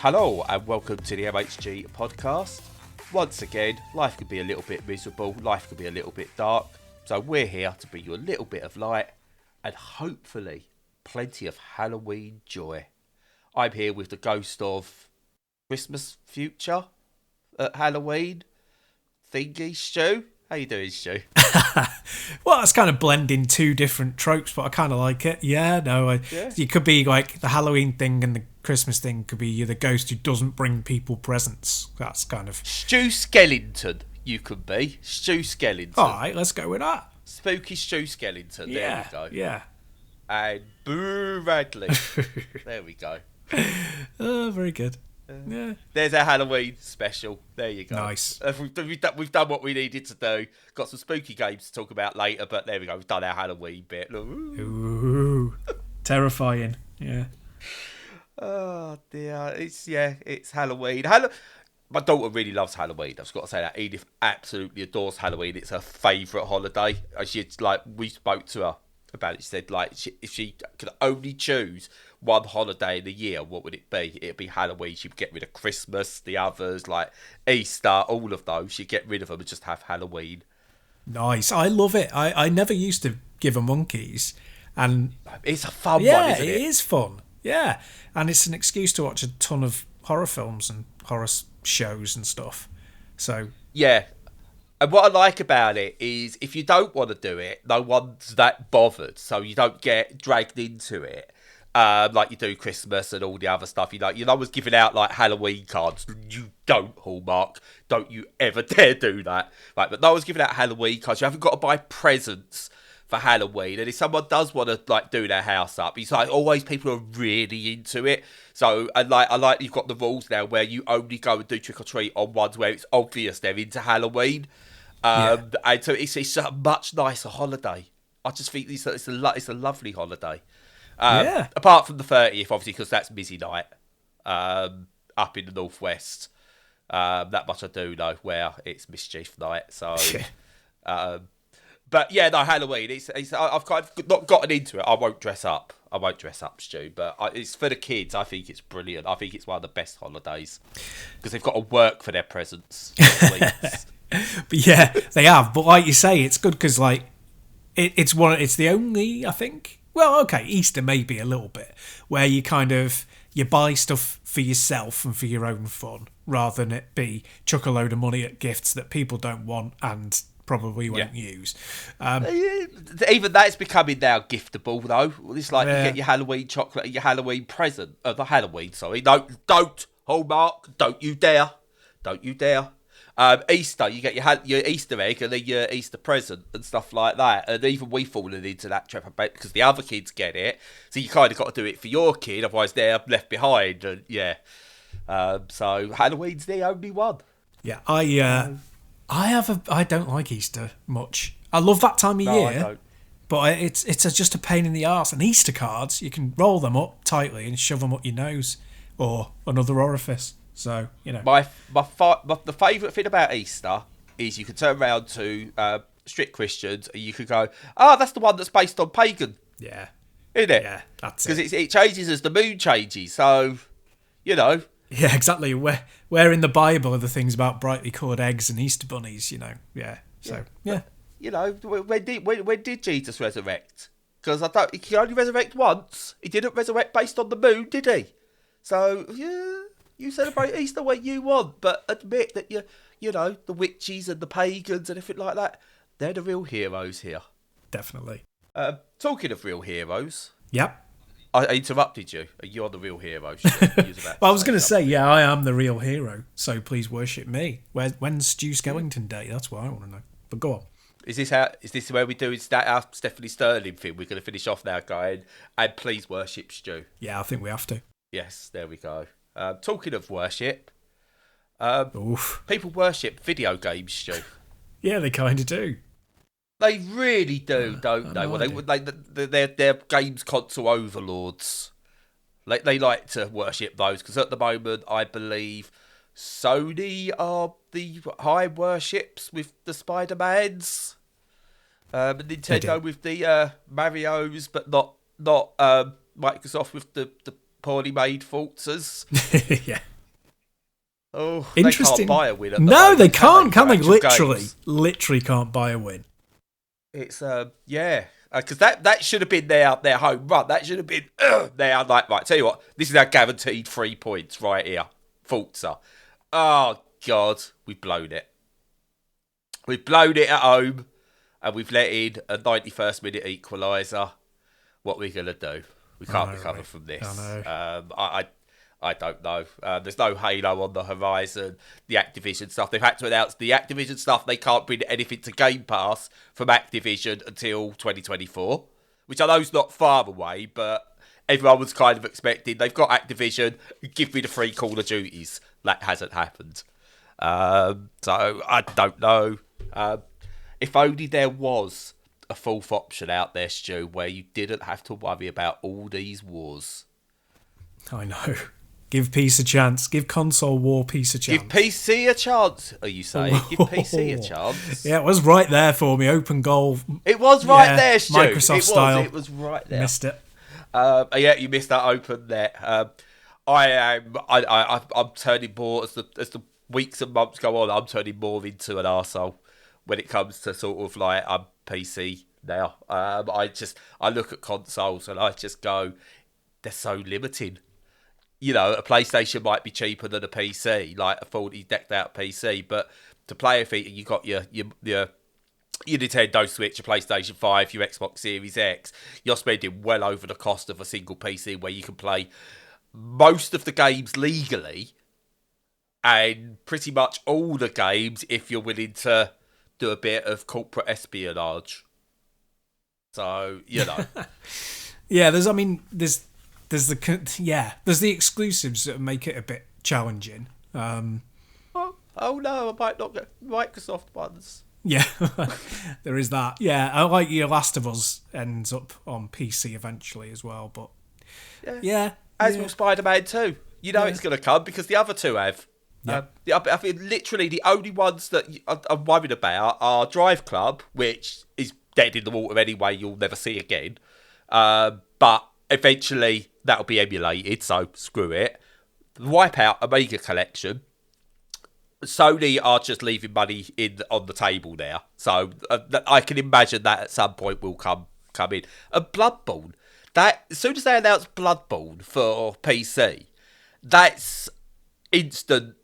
Hello and welcome to the MHG podcast. Once again, life could be a little bit miserable, life could be a little bit dark, so we're here to bring you a little bit of light and hopefully plenty of Halloween joy. I'm here with the ghost of Christmas future at Halloween thingy, Stu. How you doing, Stu? Well, it's kind of blending two different tropes, but I kind of like it. Yeah, no, you could be like the Halloween thing and the Christmas thing could be you're the ghost who doesn't bring people presents. That's kind of... Stu Skellington, you could be. Stu Skellington. All right, let's go with that. Spooky Stu Skellington, there we go. Yeah. And Boo Radley. There we go. Oh, very good. Yeah. There's our Halloween special. There you go. Nice. We've done what we needed to do. Got some spooky games to talk about later, but there we go. We've done our Halloween bit. Ooh. Terrifying. Yeah. Oh dear. It's Halloween. My daughter really loves Halloween. I've got to say that. Edith absolutely adores Halloween. It's her favourite holiday. We spoke to her about it. She said if she could only choose one holiday in the year, what would it be? It'd be Halloween. She'd get rid of Christmas, the others like Easter, all of those. She'd get rid of them and just have Halloween. Nice. I love it. I never used to give her monkeys, and it's a fun one, isn't it? It is fun. Yeah, and it's an excuse to watch a ton of horror films and horror shows and stuff. So yeah. And what I like about it is if you don't want to do it, no one's that bothered, so you don't get dragged into it. Like you do Christmas and all the other stuff. You're always giving out like Halloween cards. You don't, Hallmark. Don't you ever dare do that. Right, but no one's giving out Halloween cards. You haven't got to buy presents for Halloween. And if someone does want to like do their house up, it's like always people are really into it. So I like you've got the rules now where you only go and do trick or treat on ones where it's obvious they're into Halloween. And so it's a much nicer holiday. I just think it's a lovely holiday. Apart from the 30th, obviously, because that's busy night up in the northwest. That much I do know, where it's mischief night. So, but yeah, no, Halloween. I've kind of not gotten into it. I won't dress up, Stu. But it's for the kids. I think it's brilliant. I think it's one of the best holidays because they've got to work for their presents. But yeah, they have. But like you say, it's good because like it's the only, I think. Well, okay, Easter maybe a little bit, where you buy stuff for yourself and for your own fun, rather than it be chuck a load of money at gifts that people don't want and probably won't use. Even that is becoming now giftable, though. It's like you get your Halloween chocolate, your Halloween present. The Halloween, sorry. No, don't, Hallmark, don't you dare. Easter, you get your Easter egg and then your Easter present and stuff like that. And even we've fallen into that trap because the other kids get it. So you kind of got to do it for your kid, otherwise they're left behind. And so Halloween's the only one. Yeah, I don't like Easter much. I love that time of year. I don't. But it's just a pain in the arse. And Easter cards, you can roll them up tightly and shove them up your nose or another orifice. So, you know. The favourite thing about Easter is you can turn around to strict Christians and you could go, that's the one that's based on pagan. Yeah. Isn't it? Yeah, that's it. Because it changes as the moon changes. So, you know. Yeah, exactly. Where in the Bible are the things about brightly coloured eggs and Easter bunnies, you know. Yeah. So, yeah. You know, when did Jesus resurrect? Because he can only resurrect once. He didn't resurrect based on the moon, did he? So, yeah. You celebrate Easter when you want, but admit that you know, the witches and the pagans and everything like that, they're the real heroes here. Definitely. Talking of real heroes. Yep. I interrupted you. You're the real hero. Well, I was going to say, I am the real hero, so please worship me. When's Stu Skellington Day? That's what I want to know. But go on. Is this where we do our Stephanie Sterling thing? We're going to finish off now, guy, and please worship Stu. Yeah, I think we have to. Yes, there we go. Talking of worship, Oof. People worship video games, Stu. Yeah, they kind of do. They really do, don't they? Well, they're games console overlords. They like to worship those because at the moment, I believe Sony are the high worships with the Spider-Mans. Nintendo with the Marios, but not Microsoft with the poorly made Forzas. Yeah. Oh, they Interesting. can't buy a win at the No, moment, they can't. Can they? for actual games? Literally can't buy a win. It's yeah, because that should have been their home run. That should have been their like right. Tell you what, this is our guaranteed 3 points right here. Forza. Oh God, we've blown it. We've blown it at home, and we've let in a 91st minute equaliser. What are we gonna do? We can't recover from this. I don't know. There's no Halo on the horizon. The Activision stuff. They've had to announce the Activision stuff. They can't bring anything to Game Pass from Activision until 2024, which I know is not far away, but everyone was kind of expecting. They've got Activision. Give me the 3 Call of Duties. That hasn't happened. So I don't know. If only there was a fourth option out there, Stu, where you didn't have to worry about all these wars. I know. Give peace a chance. Give console war peace a chance. Give PC a chance, are you saying? Give PC a chance. Yeah, it was right there for me. Open goal. It was right there, Stu. Microsoft style. It was right there. Missed it. Yeah, you missed that open net. I'm turning more as the weeks and months go on. I'm turning more into an arsehole when it comes to sort of like I'm PC now. I look at consoles and I just go, they're so limiting. You know, a PlayStation might be cheaper than a PC, like a fully decked out PC, but to play a feat, you got your Nintendo Switch, your PlayStation 5, your Xbox Series X. You're spending well over the cost of a single PC where you can play most of the games legally and pretty much all the games if you're willing to do a bit of corporate espionage. So, you know. Yeah, there's the exclusives that make it a bit challenging. Oh no, I might not get Microsoft ones. Yeah, there is that. Yeah, I like your Last of Us ends up on PC eventually as well, but yeah. As will Spider-Man 2. You know it's going to come because the other two have. I think literally the only ones that I'm worried about are Drive Club, which is dead in the water anyway, you'll never see again. But eventually that'll be emulated, so screw it. The Wipeout Amiga Collection. Sony are just leaving money on the table now. So I can imagine that at some point will come in. And Bloodborne. That, as soon as they announce Bloodborne for PC, that's instant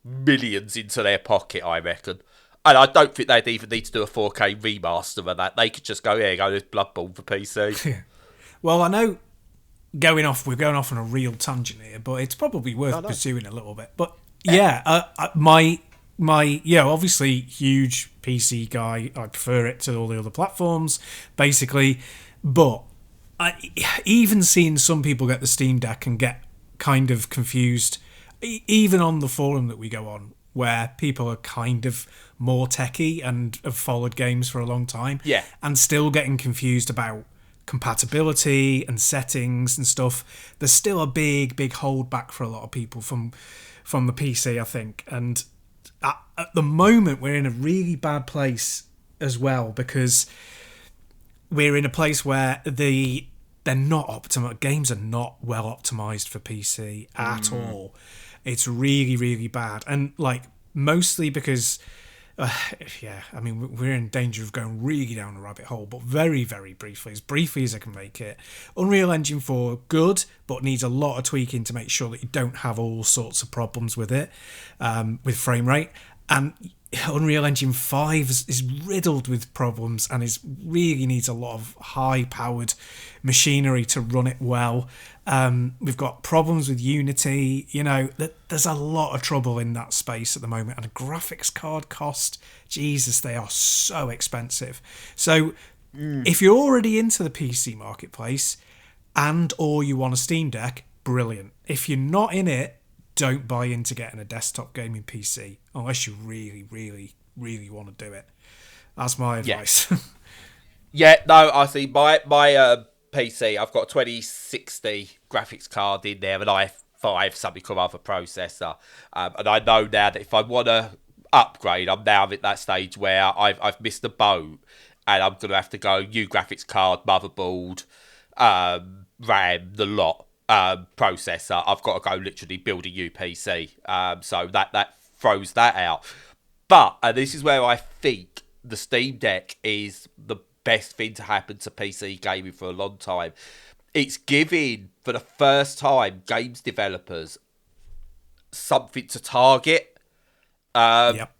millions into their pocket, I reckon. And I don't think they'd even need to do a 4K remaster of that. They could just go, there's Bloodborne for PC. Well, I know we're going off on a real tangent here, but it's probably worth pursuing a little bit. But my obviously huge PC guy. I prefer it to all the other platforms, basically. But even seeing some people get the Steam Deck and get kind of confused, even on the forum that we go on, where people are kind of more techie and have followed games for a long time, and still getting confused about compatibility and settings and stuff. There's still a big holdback for a lot of people from the PC, I think. And at the moment, we're in a really bad place as well, because we're in a place where they're not optimal. Games are not well optimized for PC at all. It's really, really bad. And like mostly because we're in danger of going really down a rabbit hole, but very, very briefly as I can make it. Unreal Engine 4, good, but needs a lot of tweaking to make sure that you don't have all sorts of problems with it, with frame rate. And Unreal Engine 5 is riddled with problems and really needs a lot of high-powered machinery to run it well. We've got problems with Unity. There's a lot of trouble in that space at the moment. And a graphics card cost, Jesus, they are so expensive. So if you're already into the PC marketplace or you want a Steam Deck, brilliant. If you're not in it, don't buy into getting a desktop gaming PC unless you really, really, really want to do it. That's my advice. I see. My PC, I've got a 2060 graphics card in there, an i5 something called other processor, and I know now that if I want to upgrade, I'm now at that stage where I've missed the boat, and I'm going to have to go new graphics card, motherboard, RAM, the lot. processor, I've got to go literally build a UPC. So that throws that out. But and this is where I think the Steam Deck is the best thing to happen to PC gaming for a long time. It's giving, for the first time, games developers something to target. Yep.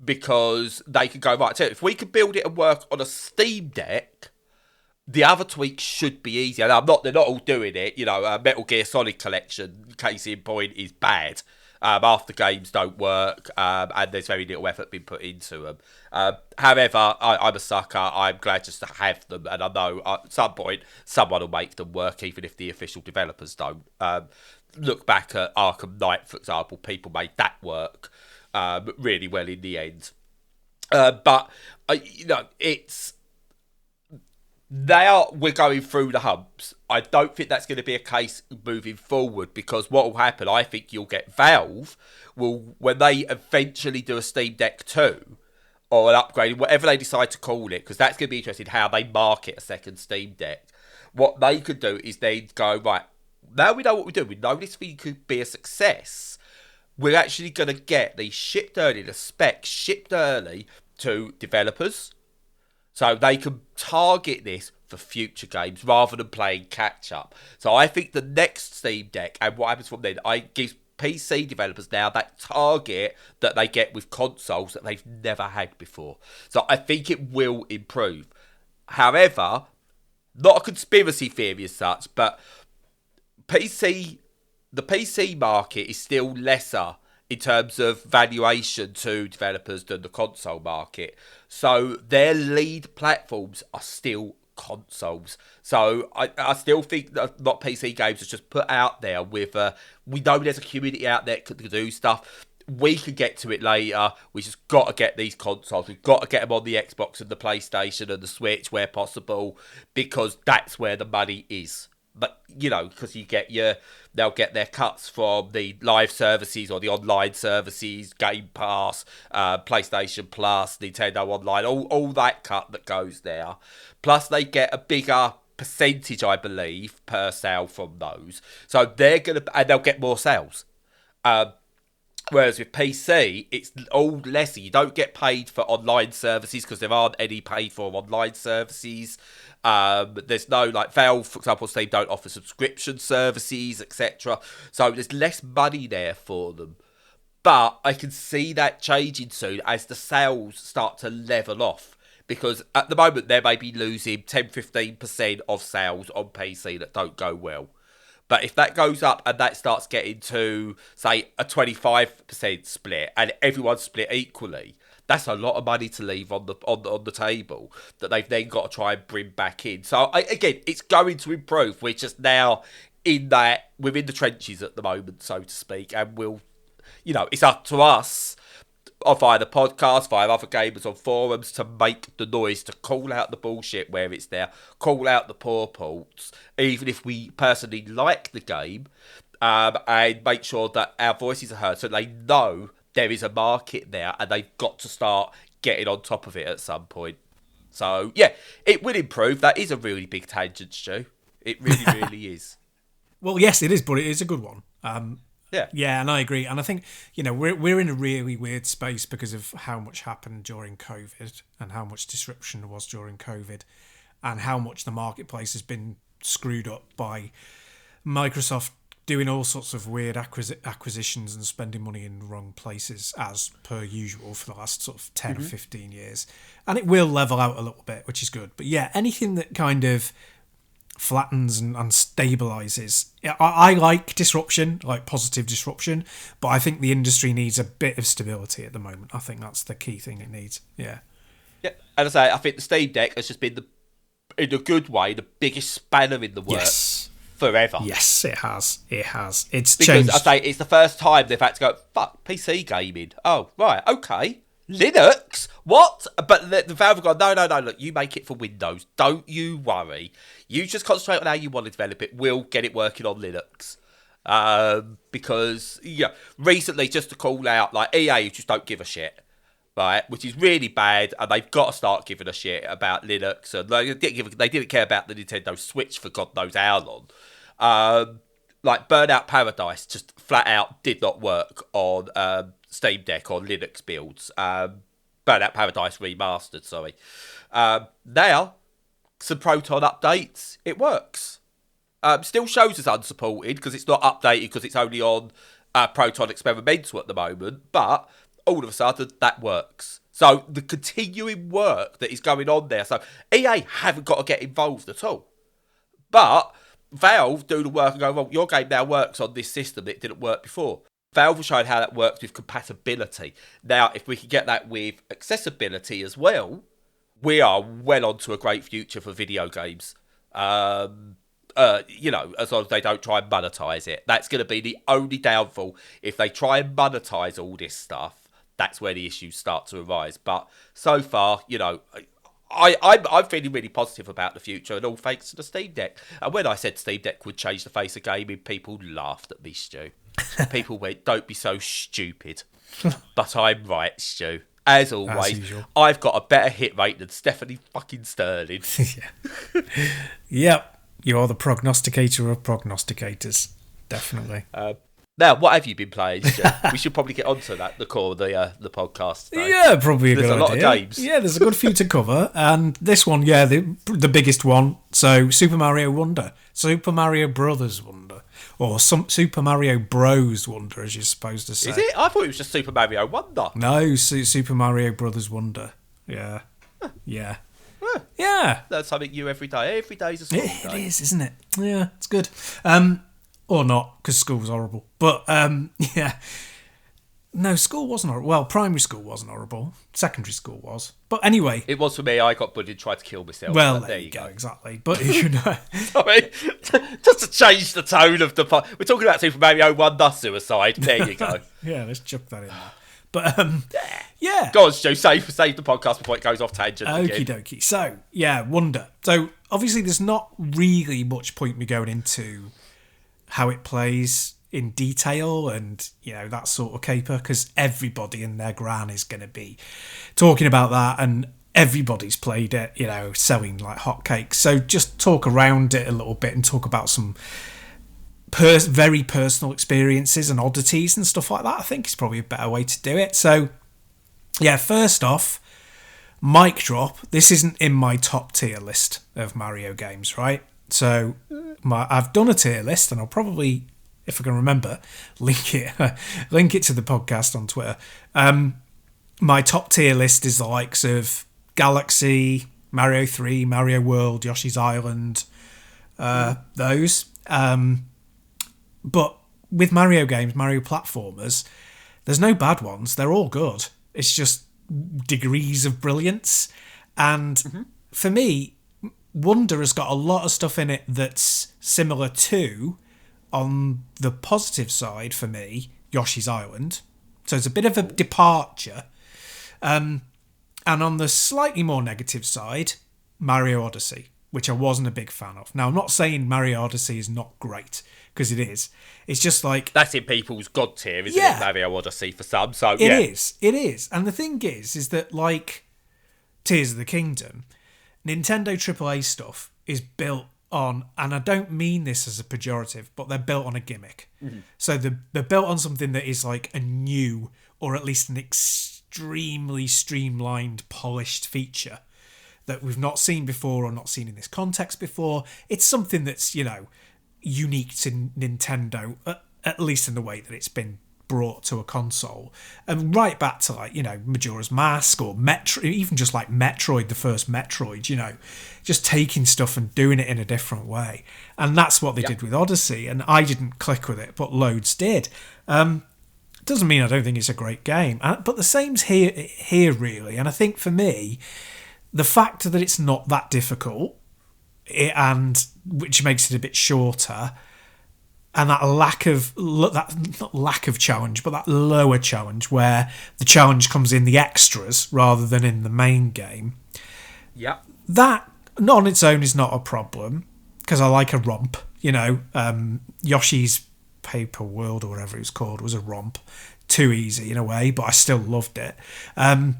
Because they can go, right, so if we can build it and work on a Steam Deck, the other tweaks should be easier. Now, they're not all doing it. Metal Gear Solid Collection, case in point, is bad. Half the games don't work, and there's very little effort being put into them. However, I'm a sucker. I'm glad just to have them, and I know at some point someone will make them work, even if the official developers don't. Look back at Arkham Knight, for example. People made that work really well in the end. But it's we're going through the humps. I don't think that's going to be a case moving forward, because what will happen, I think you'll get Valve when they eventually do a Steam Deck 2 or an upgrade, whatever they decide to call it, because that's going to be interesting how they market a second Steam Deck. What they could do is then go, right, now we know what we're doing, we know this thing could be a success. We're actually going to get these shipped early, the specs shipped early to developers, so they can target this for future games rather than playing catch up. So I think the next Steam Deck and what happens from then, gives PC developers now that target that they get with consoles that they've never had before. So I think it will improve. However, not a conspiracy theory as such, but the PC market is still lesser in terms of valuation to developers than the console market. So their lead platforms are still consoles. So I still think that not PC games are just put out there with, we know there's a community out there that can do stuff. We can get to it later. We just got to get these consoles. We've got to get them on the Xbox and the PlayStation and the Switch where possible, because that's where the money is. But, because they'll get their cuts from the live services or the online services, Game Pass, PlayStation Plus, Nintendo Online, all that cut that goes there. Plus, they get a bigger percentage, I believe, per sale from those. So and they'll get more sales. Whereas with PC, it's all lesser. You don't get paid for online services because there aren't any paid for online services. There's no, like Valve, for example, they don't offer subscription services, etc. So there's less money there for them. But I can see that changing soon as the sales start to level off. Because at the moment, they may be losing 10-15% of sales on PC that don't go well. But if that goes up and that starts getting to, say, a 25% split and everyone's split equally, that's a lot of money to leave on the table that they've then got to try and bring back in. So, again, it's going to improve. We're just now we're in the trenches at the moment, so to speak, and it's up to us, or via the podcast, via other gamers on forums, to make the noise, to call out the bullshit where it's there, call out the poor ports, even if we personally like the game, and make sure that our voices are heard so they know there is a market there and they've got to start getting on top of it at some point. So, yeah, it will improve. That is a really big tangent, Stu. It really, really is. Well, yes, it is, but it is a good one. Yeah, and I agree. And I think, we're in a really weird space because of how much happened during COVID and how much disruption there was during COVID and how much the marketplace has been screwed up by Microsoft doing all sorts of weird acquisitions and spending money in the wrong places, as per usual, for the last sort of 10 or 15 years. And it will level out a little bit, which is good. But yeah, anything that kind of flattens and stabilizes. I like disruption, like positive disruption, but I think the industry needs a bit of stability at the moment. I think that's the key thing it needs. Yeah. Yeah, and I think the Steam Deck has just been in a good way, the biggest spanner in the works forever. Yes, it has. It's because changed. I say it's the first time they've had to go, fuck, PC gaming. Oh, right, okay. Linux? What? But the Valve have gone, no, look, you make it for Windows. Don't you worry. You just concentrate on how you want to develop it. We'll get it working on Linux. Because, recently, just to call out, like, EA just don't give a shit, right? Which is really bad, and they've got to start giving a shit about Linux. And they didn't care about the Nintendo Switch for God knows how long. like Burnout Paradise just flat out did not work on Steam Deck or Linux builds. Burnout Paradise Remastered, sorry. Now, some Proton updates, it works. Still shows as unsupported because it's not updated because it's only on Proton Experimental at the moment, but all of a sudden that works. So the continuing work that is going on there, so EA haven't got to get involved at all. But Valve do the work and go, well, your game now works on this system that didn't work before. Valve have shown how that works with compatibility. Now, if we can get that with accessibility as well, we are well onto a great future for video games. As long as they don't try and monetize it. That's going to be the only downfall. If they try and monetize all this stuff, that's where the issues start to arise. But so far, I'm feeling really positive about the future, and all thanks to the Steam Deck. And when I said Steam Deck would change the face of gaming, people laughed at me, Stu. People went, don't be so stupid. But I'm right, Stu. As always, I've got a better hit rate than Stephanie fucking Sterling. Yep. You are the prognosticator of prognosticators. Definitely. Now, what have you been playing, Stu? We should probably get onto that, the core of the podcast today. Yeah, probably a good idea. There's a lot of games. Yeah, there's a good few to cover. And this one, the biggest one. So, Super Mario Wonder. Super Mario Brothers Wonder. Or Super Mario Bros Wonder, as you're supposed to say. Is it? I thought it was just Super Mario Wonder. No, Super Mario Brothers Wonder. Yeah. Huh. Yeah. Huh. Yeah. That's something new every day. Every day's a school day. It is, isn't it? Yeah, it's good. Or not, because school's horrible. But, yeah. No, school wasn't horrible. Well, primary school wasn't horrible. Secondary school was. But anyway. It was for me. I got bullied and tried to kill myself. Well, there you go. Exactly. But, Sorry. Just to change the tone of the... We're talking about Super Mario Wonder suicide. There you go. Yeah, let's chuck that in there. But, yeah. Go on, Stu. Save the podcast before it goes off tangent Okie dokie. So, yeah, Wonder. So, obviously, there's not really much point me going into how it plays in detail and, that sort of caper, because everybody and their gran is going to be talking about that, and everybody's played it, selling like hotcakes. So just talk around it a little bit and talk about some very personal experiences and oddities and stuff like that. I think is probably a better way to do it. So, yeah, first off, mic drop. This isn't in my top tier list of Mario games, right? So I've done a tier list, and I'll probably, if I can remember, link it to the podcast on Twitter. My top tier list is the likes of Galaxy, Mario 3, Mario World, Yoshi's Island, those. But with Mario games, Mario platformers, there's no bad ones. They're all good. It's just degrees of brilliance. And for me, Wonder has got a lot of stuff in it that's similar to, on the positive side for me, Yoshi's Island. So it's a bit of a departure. And on the slightly more negative side, Mario Odyssey, which I wasn't a big fan of. Now, I'm not saying Mario Odyssey is not great, because it is. It's just like... That's in people's god tier, isn't it, Mario Odyssey for some? So It is. And the thing is that, like Tears of the Kingdom, Nintendo AAA stuff is built on, and I don't mean this as a pejorative, but they're built on a gimmick. Mm-hmm. So they're built on something that is like a new, or at least an extremely streamlined, polished feature that we've not seen before or not seen in this context before. It's something that's, unique to Nintendo, at least in the way that it's been brought to a console. And right back to Majora's Mask or Metro, even just like Metroid, the first Metroid, just taking stuff and doing it in a different way. And that's what they did with Odyssey. And I didn't click with it, but loads did. Doesn't mean I don't think it's a great game. But the same's here really. And I think for me, the fact that it's not that difficult, and which makes it a bit shorter, and that not lack of challenge, but that lower challenge where the challenge comes in the extras rather than in the main game. Yeah. That on its own is not a problem, because I like a romp. Yoshi's Paper World or whatever it was called was a romp. Too easy in a way, but I still loved it. So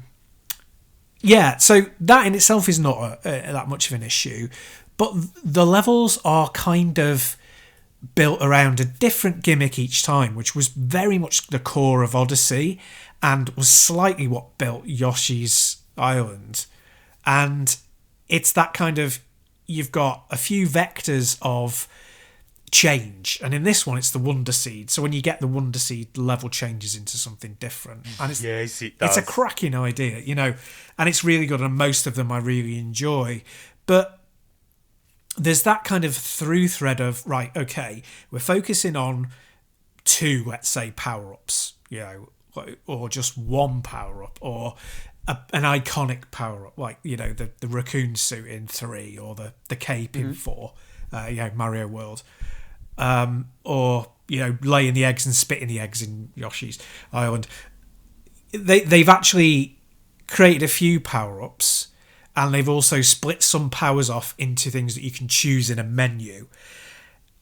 that in itself is not that much of an issue, but the levels are kind of built around a different gimmick each time, which was very much the core of Odyssey and was slightly what built Yoshi's Island. And it's that kind of, you've got a few vectors of change, and in this one it's the Wonder Seed. So when you get the Wonder Seed, the level changes into something different, and it's, yes, it does. It's a cracking idea, and it's really good, and most of them I really enjoy. But there's that kind of through thread of, right, okay, we're focusing on 2, let's say, power-ups, or just 1 power-up, or an iconic power-up, like, the raccoon suit in 3, or the cape in 4, Mario World. Or laying the eggs and spitting the eggs in Yoshi's Island. They've actually created a few power-ups, and they've also split some powers off into things that you can choose in a menu.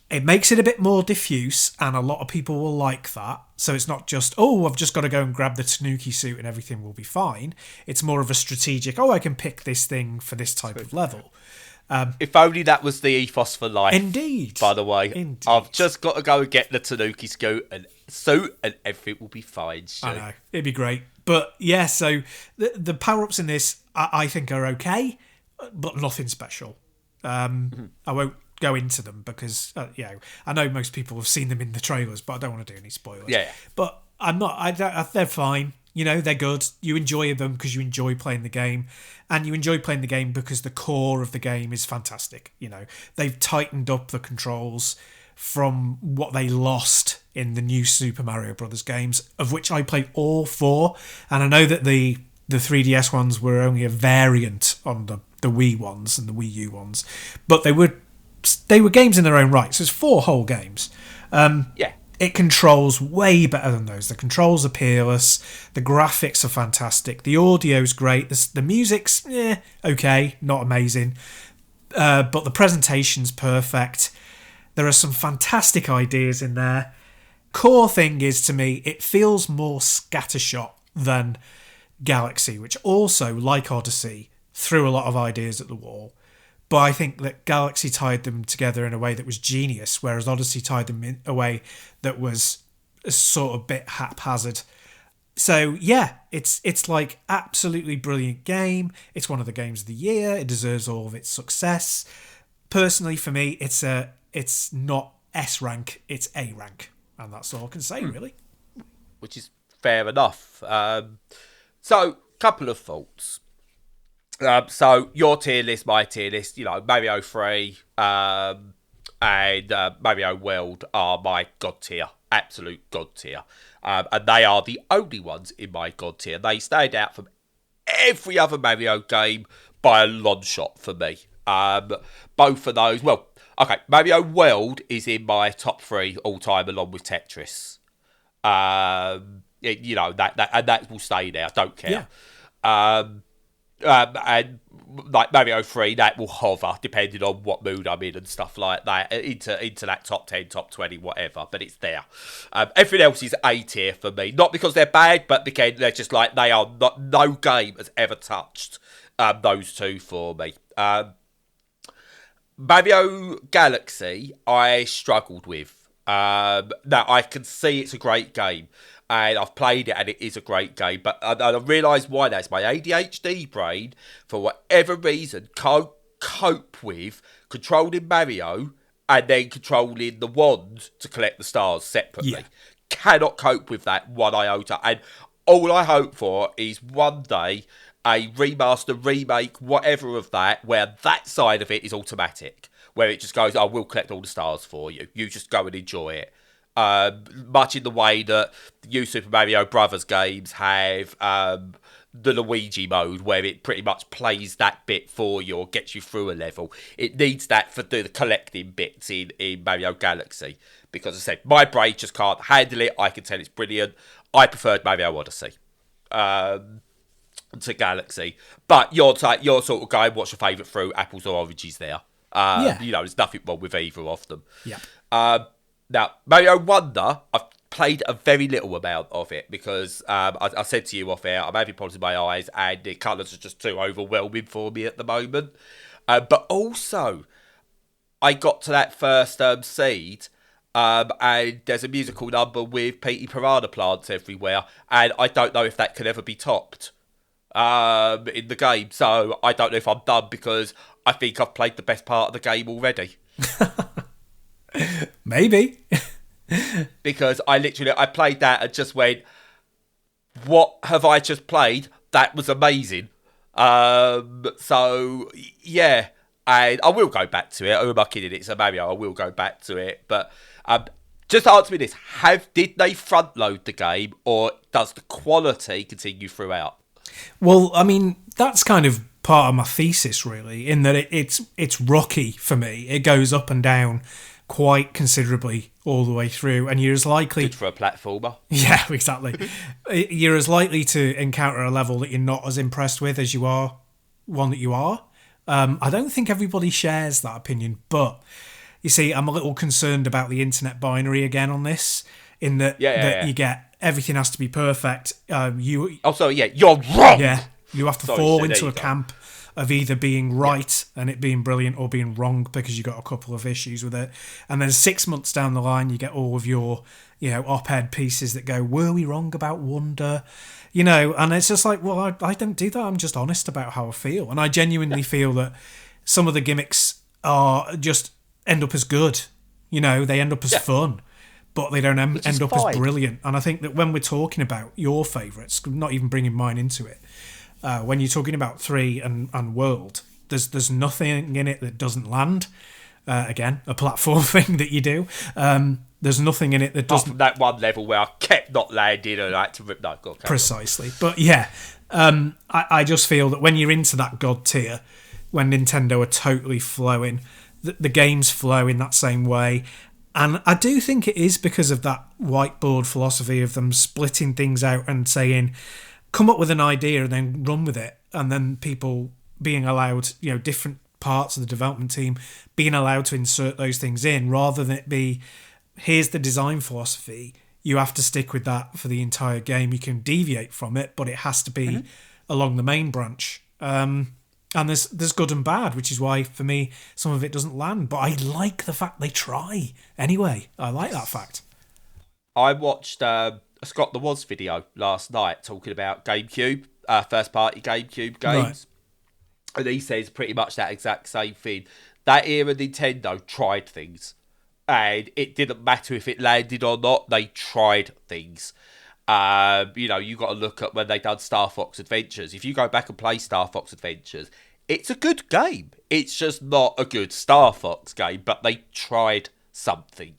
It makes it a bit more diffuse, and a lot of people will like that. So it's not just, I've just got to go and grab the Tanuki suit and everything will be fine. It's more of a strategic, I can pick this thing for this type of level. If only that was the ethos for life. Indeed. By the way, Indeed. I've just got to go and get the Tanuki suit and everything will be fine. Stu. I know, it'd be great. But yeah, so the power-ups in this I think are okay, but nothing special. I won't go into them because I know most people have seen them in the trailers, but I don't want to do any spoilers. Yeah. But I'm not. They're fine. They're good. You enjoy them because you enjoy playing the game, and you enjoy playing the game because the core of the game is fantastic. They've tightened up the controls from what they lost in the new Super Mario Brothers games, of which I played all 4, and I know that the 3DS ones were only a variant on the Wii ones and the Wii U ones, but they were games in their own right. So it's 4 whole games. It controls way better than those. The controls are peerless. The graphics are fantastic. The audio's great. The music's okay, not amazing. But the presentation's perfect. There are some fantastic ideas in there. Core thing is, to me, it feels more scattershot than Galaxy, which also, like Odyssey, threw a lot of ideas at the wall. But I think that Galaxy tied them together in a way that was genius, whereas Odyssey tied them in a way that was a sort of bit haphazard. So yeah, it's like absolutely brilliant game. It's one of the games of the year. It deserves all of its success. Personally, for me, it's not S rank, it's A rank, and that's all I can say really. Which is fair enough. So, couple of thoughts. So your tier list, my tier list, Mario 3 and Mario World are my god tier, absolute god tier. And they are the only ones in my god tier. They stand out from every other Mario game by a long shot for me. Both of those, Mario World is in my top 3 all time along with Tetris. That will stay there, I don't care. Yeah. And like Mario 3, that will hover depending on what mood I'm in and stuff like that into that top 10, top 20, whatever. But it's there. Everything else is A tier for me, not because they're bad, but because they're just like they are. No game has ever touched those 2 for me. Mario Galaxy, I struggled with. Now I can see it's a great game. And I've played it, and it is a great game. But I realise why now. It's my ADHD brain, for whatever reason, can't cope with controlling Mario and then controlling the wand to collect the stars separately. Yeah. Cannot cope with that one iota. And all I hope for is one day a remaster, remake, whatever of that, where that side of it is automatic. Where it just goes, I will collect all the stars for you. You just go and enjoy it. Much in the way that the new Super Mario Brothers games have the Luigi mode, where it pretty much plays that bit for you or gets you through a level. It needs that for the collecting bits in Mario Galaxy. Because as I said, my brain just can't handle it. I can tell it's brilliant. I preferred Mario Odyssey to Galaxy. But you're sort of going, what's your favourite fruit, apples or oranges there? There's nothing wrong with either of them. Yeah. Now, Mario Wonder, I've played a very little amount of it because I said to you off air, I'm having problems with my eyes and the colours are just too overwhelming for me at the moment. But also, I got to that first seed And there's a musical number with Petey Piranha plants everywhere, and I don't know if that could ever be topped in the game. So I don't know if I'm done because I think I've played the best part of the game already. Maybe. Because I played that and just went, what have I just played? That was amazing. So yeah, and I will go back to it. Who am I kidding? It's a Mario. I will go back to it. But just answer me this: did they front load the game, or does the quality continue throughout? Well, I mean, that's kind of part of my thesis, really, in that it's rocky for me. It goes up and down quite considerably all the way through, and you're as likely... Good for a platformer. Yeah, exactly. You're as likely to encounter a level that you're not as impressed with as you are one that you are. I don't think everybody shares that opinion, but you see, I'm a little concerned about the internet binary again on this, in that, you get everything has to be perfect. You're wrong! Yeah, you have to fall into a camp of either being right and it being brilliant or being wrong because you got a couple of issues with it. And then 6 months down the line, you get all of your, op-ed pieces that go, were we wrong about Wonder? And it's just like, well, I don't do that. I'm just honest about how I feel. And I genuinely feel that some of the gimmicks are just end up as good. They end up as fun, but they don't end up as brilliant. And I think that when we're talking about your favourites, not even bringing mine into it, when you're talking about 3 and World, there's nothing in it that doesn't land. Again, a platform thing that you do. There's nothing in it that doesn't... From that one level where I kept not landing and I had to rip... No, God, precisely. But yeah, I just feel that when you're into that God tier, when Nintendo are totally flowing, the games flow in that same way. And I do think it is because of that whiteboard philosophy of them splitting things out and saying... come up with an idea and then run with it, and then people being allowed, different parts of the development team being allowed to insert those things in, rather than it be, here's the design philosophy, you have to stick with that for the entire game. You can deviate from it, but it has to be along the main branch. And there's good and bad, which is why, for me, some of it doesn't land. But I like the fact they try. Anyway, I like that fact. I watched... Scott the Woz video last night talking about GameCube, first party GameCube games. Right. And he says pretty much that exact same thing. That era Nintendo tried things. And it didn't matter if it landed or not, they tried things. You got to look at when they done Star Fox Adventures. If you go back and play Star Fox Adventures, it's a good game. It's just not a good Star Fox game, but they tried something.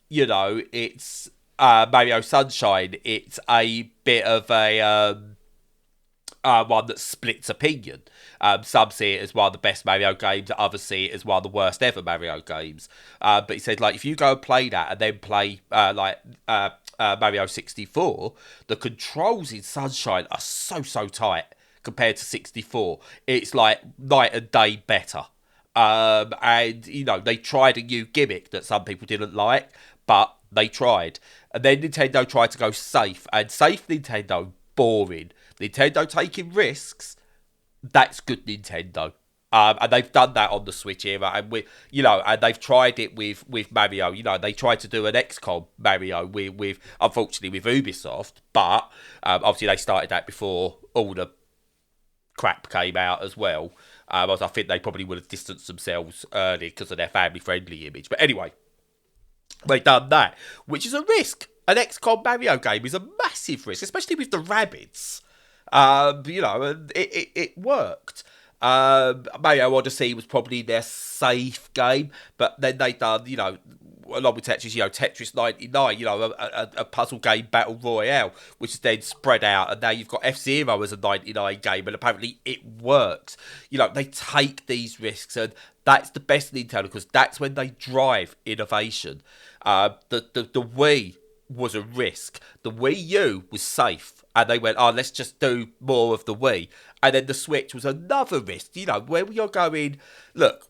It's... Mario Sunshine, it's a bit of a one that splits opinion. Some see it as one of the best Mario games, others see it as one of the worst ever Mario games. But he said, if you go and play that and then play Mario 64, the controls in Sunshine are so tight compared to 64. It's like night and day better. And they tried a new gimmick that some people didn't like, but they tried. And then Nintendo tried to go safe. And safe Nintendo, boring. Nintendo taking risks, that's good Nintendo. And they've done that on the Switch era. And and they've tried it with Mario. They tried to do an XCOM Mario with unfortunately with Ubisoft. But obviously they started that before all the crap came out as well. I think they probably would have distanced themselves early because of their family-friendly image. But anyway, they've done that, which is a risk. An XCOM Mario game is a massive risk, especially with the rabbits. And it worked. Mario Odyssey was probably their safe game, but then they done, along with Tetris, Tetris 99, a puzzle game battle royale, which is then spread out, and now you've got F-Zero as a 99 game, and apparently it works. They take these risks, and that's the best Nintendo, because that's when they drive innovation. The Wii was a risk. The Wii U was safe, and they went, let's just do more of the Wii. And then the Switch was another risk. Where we are going, look,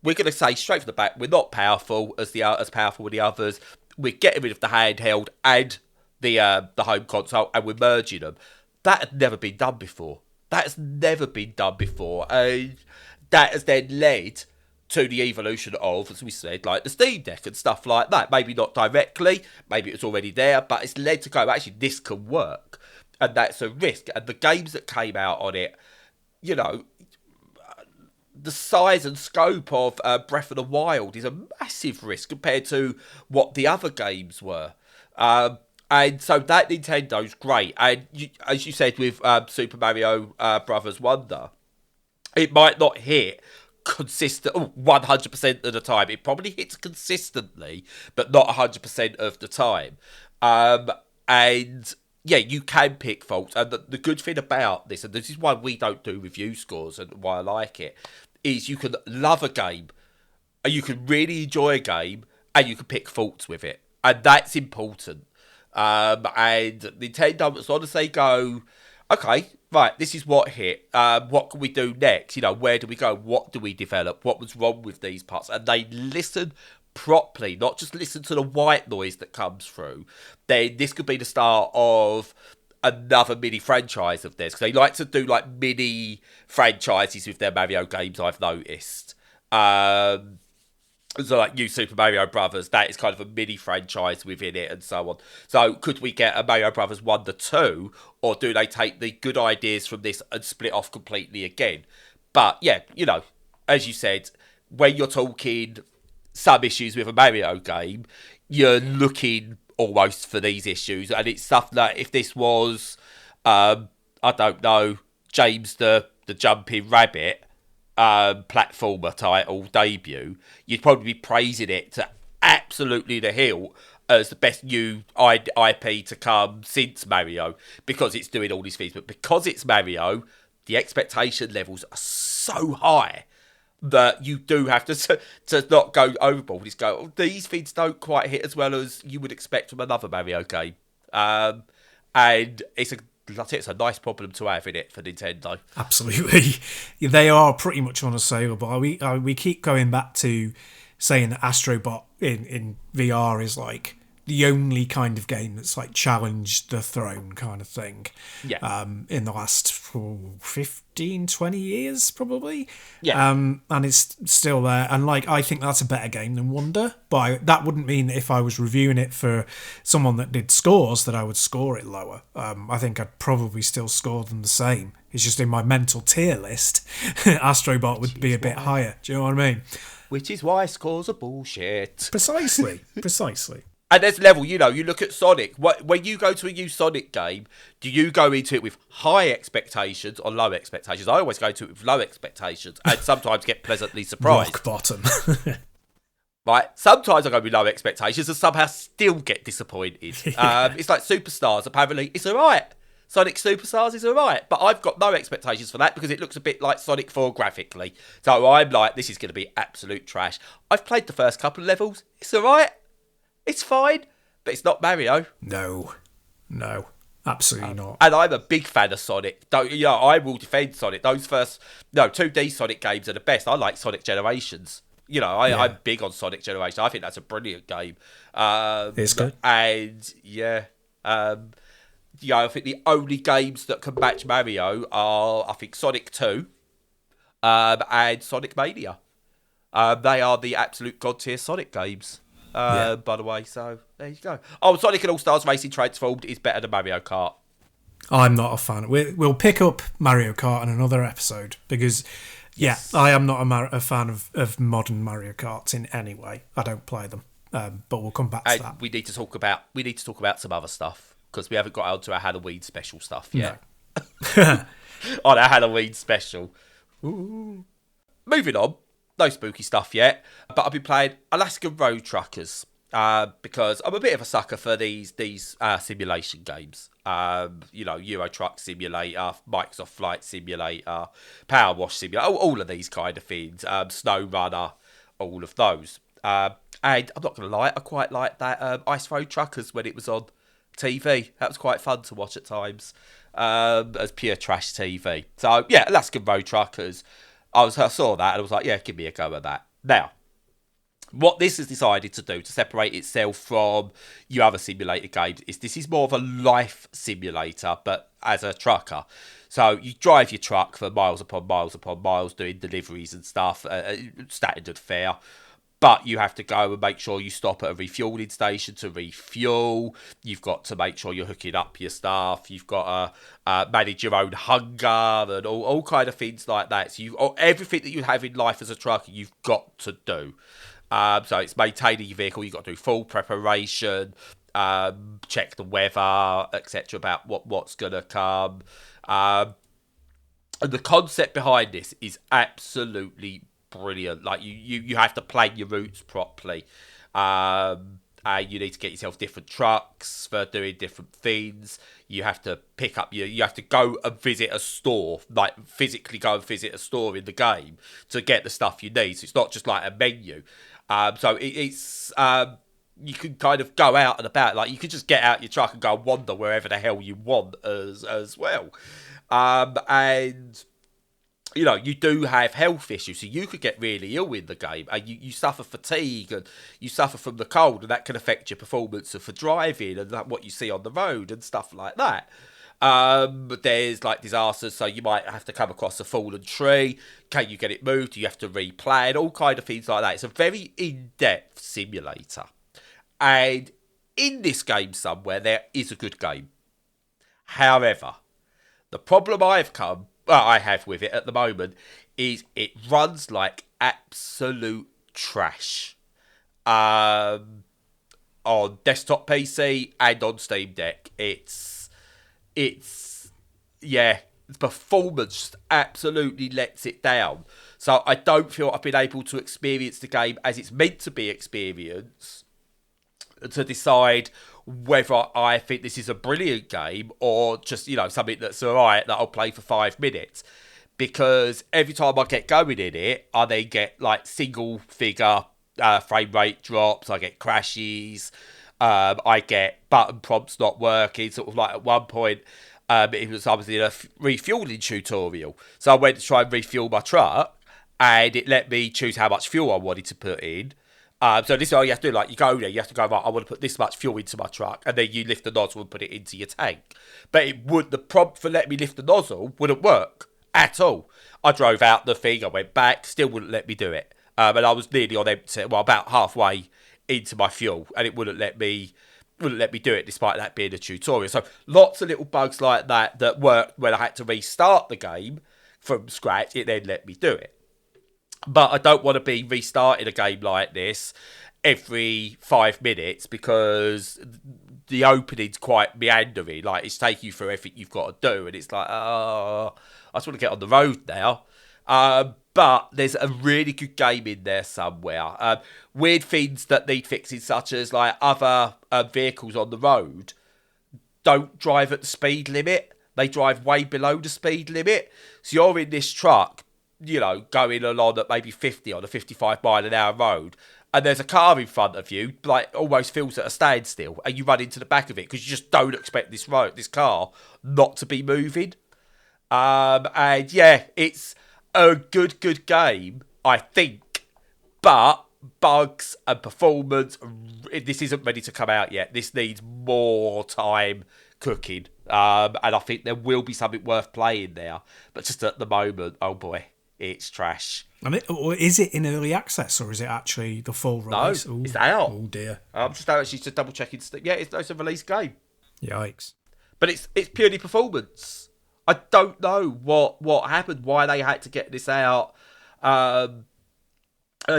we're going to say straight from the back, we're not powerful as powerful as the others. We're getting rid of the handheld and the home console, and we're merging them. That had never been done before. And that has then led to the evolution of, as we said, like the Steam Deck and stuff like that. Maybe not directly, maybe it was already there, but it's led to go, actually, this can work. And that's a risk. And the games that came out on it, you know, the size and scope of Breath of the Wild is a massive risk compared to what the other games were. And so that Nintendo's great. And as you said with Super Mario Brothers Wonder, it might not hit consistent 100% of the time. It probably hits consistently, but not 100% of the time. And yeah, you can pick faults. And the good thing about this, and this is why we don't do review scores and why I like it, is you can love a game, and you can really enjoy a game, and you can pick faults with it. And that's important. And Nintendo, as long as they go, okay, right, this is what hit. What can we do next? You know, where do we go? What do we develop? What was wrong with these parts? And they listen properly, not just listen to the white noise that comes through. Then this could be the start of another mini franchise of theirs, because they like to do like mini franchises with their Mario games, I've noticed. So like New Super Mario Brothers, that is kind of a mini franchise within it and so on. So could we get a Mario Brothers 1 to 2, or do they take the good ideas from this and split off completely again? But yeah, you know, as you said, when you're talking some issues with a Mario game, you're looking almost for these issues. And it's stuff that if this was, I don't know, James the Jumping Rabbit, platformer title debut, you'd probably be praising it to absolutely the hilt as the best new IP to come since Mario, because it's doing all these things. But because it's Mario, the expectation levels are so high that you do have to not go overboard. It's go, these things don't quite hit as well as you would expect from another Mario game. And it's a nice problem to have in it for Nintendo. Absolutely. They are pretty much on a sale, but we keep going back to saying that Astrobot in VR is like the only kind of game that's like challenged the throne kind of thing. Yeah. In the last 15, 20 years, probably. Yeah. And it's still there. And like, I think that's a better game than Wonder. But that wouldn't mean that if I was reviewing it for someone that did scores, that I would score it lower. I think I'd probably still score them the same. It's just in my mental tier list, Astrobot would be a bit higher. Do you know what I mean? Which is why scores are bullshit. Precisely. And there's level, you know, you look at Sonic. When you go to a new Sonic game, do you go into it with high expectations or low expectations? I always go to it with low expectations and sometimes get pleasantly surprised. Rock bottom. Right? Sometimes I go with low expectations and somehow still get disappointed. Yeah. It's like Superstars, apparently. It's all right. Sonic Superstars is all right. But I've got no expectations for that because it looks a bit like Sonic 4 graphically. So I'm like, this is going to be absolute trash. I've played the first couple of levels. It's all right. It's fine, but it's not Mario. No, absolutely not. And I'm a big fan of Sonic. I will defend Sonic. Those first 2D Sonic games are the best. I like Sonic Generations. You know, I'm big on Sonic Generations. I think that's a brilliant game. It's good. And I think the only games that can match Mario are, I think, Sonic 2 and Sonic Mania. They are the absolute god tier Sonic games. By the way, so there you go. Oh, Sonic and All-Stars Racing Transformed is better than Mario Kart. I'm not a fan. We'll pick up Mario Kart in another episode because, I am not a fan of modern Mario Karts in any way. I don't play them, but we'll come back to that. We need to talk about some other stuff because we haven't got onto our Halloween special stuff yet. No. On our Halloween special. Ooh. Moving on. No spooky stuff yet, but I've been playing Alaskan Road Truckers because I'm a bit of a sucker for these simulation games. Euro Truck Simulator, Microsoft Flight Simulator, Power Wash Simulator, all of these kind of things. Snow Runner, all of those. And I'm not going to lie, I quite like that Ice Road Truckers when it was on TV. That was quite fun to watch at times as pure trash TV. So yeah, Alaskan Road Truckers. I saw that and I was like, yeah, give me a go at that. Now, What this has decided to do to separate itself from your other simulator games is this is more of a life simulator, but as a trucker. So you drive your truck for miles upon miles upon miles doing deliveries and stuff, standard fare. But you have to go and make sure you stop at a refueling station to refuel. You've got to make sure you're hooking up your stuff. You've got to manage your own hunger and all kind of things like that. So everything that you have in life as a trucker, you've got to do. So it's maintaining your vehicle. You've got to do full preparation, check the weather, etc. about what's going to come. And the concept behind this is absolutely brilliant. Like you have to plan your routes properly. You need to get yourself different trucks for doing different things. You have to pick up you have to go and visit a store, like physically go and visit a store in the game to get the stuff you need. So it's not just like a menu. So it's you can kind of go out and about. Like you could just get out your truck and go and wander wherever the hell you want as well. And you know, you do have health issues, so you could get really ill in the game, and you suffer fatigue, and you suffer from the cold, and that can affect your performance for driving and what you see on the road and stuff like that. There's like disasters, so you might have to come across a fallen tree. Can you get it moved? Do you have to replan? All kind of things like that. It's a very in-depth simulator. And in this game somewhere, there is a good game. However, the problem I have with it at the moment is it runs like absolute trash. On desktop PC and on Steam Deck. The performance just absolutely lets it down. So I don't feel I've been able to experience the game as it's meant to be experienced to decide whether I think this is a brilliant game or just, you know, something that's alright that I'll play for 5 minutes. Because every time I get going in it, I then get like single figure frame rate drops, I get crashes, I get button prompts not working. Sort of like at one point, I was in a refueling tutorial. So I went to try and refuel my truck, and it let me choose how much fuel I wanted to put in. So this is all you have to do. Like you go there, you have to go, right, I want to put this much fuel into my truck, and then you lift the nozzle and put it into your tank. But the prompt for letting me lift the nozzle wouldn't work at all. I drove out the thing, I went back, still wouldn't let me do it. And I was nearly on empty, well, about halfway into my fuel, and it wouldn't let me do it despite that being a tutorial. So lots of little bugs like that worked when I had to restart the game from scratch. It then let me do it. But I don't want to be restarting a game like this every 5 minutes because the opening's quite meandering. Like, it's taking you through everything you've got to do. And it's like, I just want to get on the road now. But there's a really good game in there somewhere. Weird things that need fixing, such as like other vehicles on the road don't drive at the speed limit. They drive way below the speed limit. So you're in this truck, you know, going along at maybe 50 on a 55 mile an hour road, and there's a car in front of you, like almost feels at a standstill, and you run into the back of it because you just don't expect this car not to be moving. And yeah, it's a good game, I think, but bugs and performance, this isn't ready to come out yet. This needs more time cooking, and I think there will be something worth playing there, but just at the moment, oh boy, it's trash. I mean, is it in early access or is it actually the full release? No, it's out. Oh dear. I'm just actually just double checking. Yeah, it's a release game. Yikes. But it's purely performance. I don't know what happened, why they had to get this out.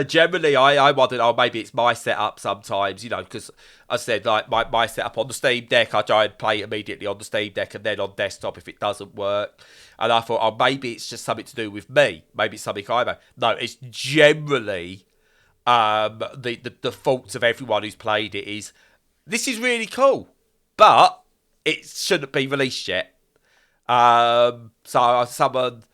Generally, I wondered, maybe it's my setup sometimes, you know, because I said, like, my setup on the Steam Deck, I try and play it immediately on the Steam Deck and then on desktop if it doesn't work. And I thought, maybe it's just something to do with me. Maybe it's something I know. No, it's generally the faults of everyone who's played it is, this is really cool, but it shouldn't be released yet. So someone,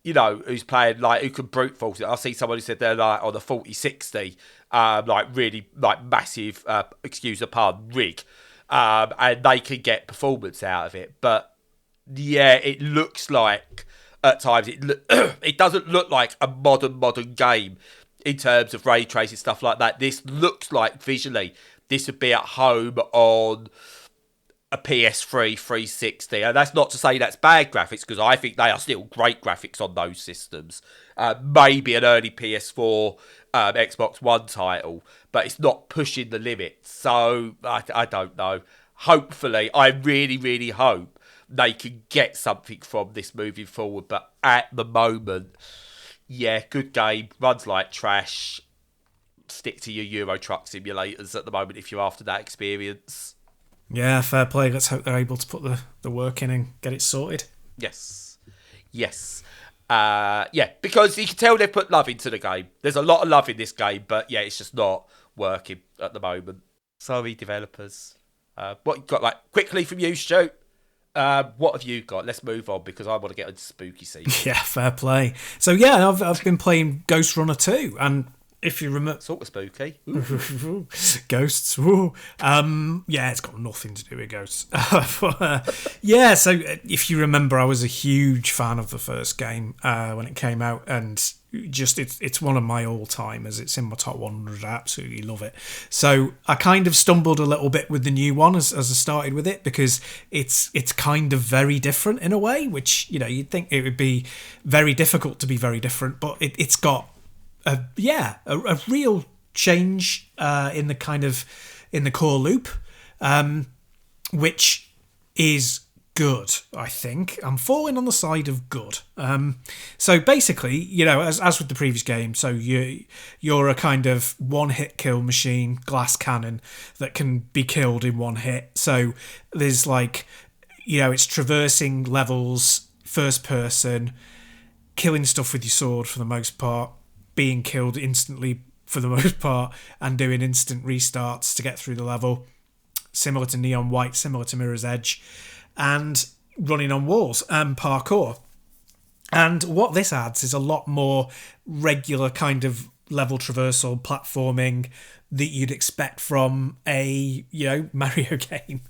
you know, who's playing, like, who can brute force it. I see someone who said they're like on a 4060, like really like massive, excuse the pun, rig, and they can get performance out of it. But yeah, it looks like at times it doesn't look like a modern game. in terms of ray tracing, stuff like that. This looks like visually this would be at home on a PS3 360, and that's not to say that's bad graphics, because I think they are still great graphics on those systems. Maybe an early PS4, Xbox One title, but it's not pushing the limit. So I don't know. Hopefully, I really, really hope they can get something from this moving forward. But at the moment, yeah, good game, runs like trash. Stick to your Euro Truck simulators at the moment if you're after that experience. Yeah, fair play. Let's hope they're able to put the work in and get it sorted. Yes. Yeah, because you can tell they've put love into the game. There's a lot of love in this game, but yeah, it's just not working at the moment. Sorry, developers. What you got, like, quickly from you, Stu? What have you got? Let's move on, because I want to get into spooky season. Yeah, fair play. So yeah, I've been playing Ghostrunner II, and if you remember, sort of spooky. Ghosts. Yeah, it's got nothing to do with ghosts. Yeah, so if you remember, I was a huge fan of the first game when it came out, and just it's one of my all-timers. It's in my top 100. I absolutely love it. So I kind of stumbled a little bit with the new one as I started with it, because it's kind of very different in a way, which, you know, you'd think it would be very difficult to be very different, but it's got a real change in the core loop, which is good. I think I'm falling on the side of good. So basically, you know, as with the previous game, so you're a kind of one-hit kill machine, glass cannon that can be killed in one hit. So there's, like, you know, it's traversing levels, first person, killing stuff with your sword for the most part, being killed instantly for the most part, and doing instant restarts to get through the level, similar to Neon White, similar to Mirror's Edge, and running on walls and parkour. And what this adds is a lot more regular kind of level traversal platforming that you'd expect from a, you know, Mario game,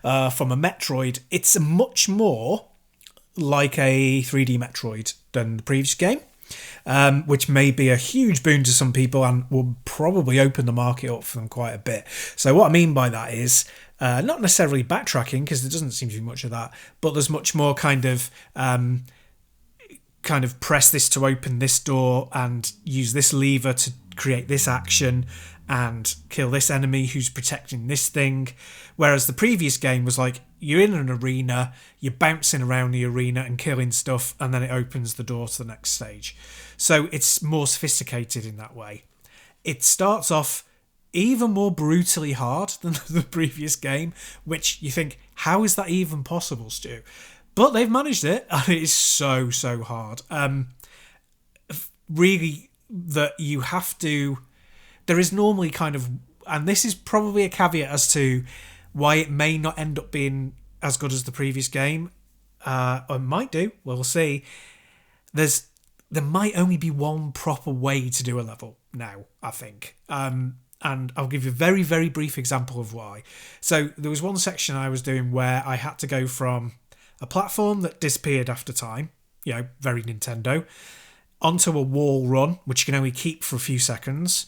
from a Metroid. It's much more like a 3D Metroid than the previous game. Which may be a huge boon to some people and will probably open the market up for them quite a bit. So what I mean by that is not necessarily backtracking, because there doesn't seem to be much of that, but there's much more kind of press this to open this door and use this lever to create this action and kill this enemy who's protecting this thing. Whereas the previous game was like, you're in an arena, you're bouncing around the arena and killing stuff, and then it opens the door to the next stage. So it's more sophisticated in that way. It starts off even more brutally hard than the previous game, which you think, how is that even possible, Stu? But they've managed it, and it is so hard. Really, that you have to... There is normally kind of... And this is probably a caveat as to why it may not end up being as good as the previous game. Or might do. We'll see. There might only be one proper way to do a level now, I think. And I'll give you a very, very brief example of why. So there was one section I was doing where I had to go from a platform that disappeared after time, you know, very Nintendo, onto a wall run, which you can only keep for a few seconds,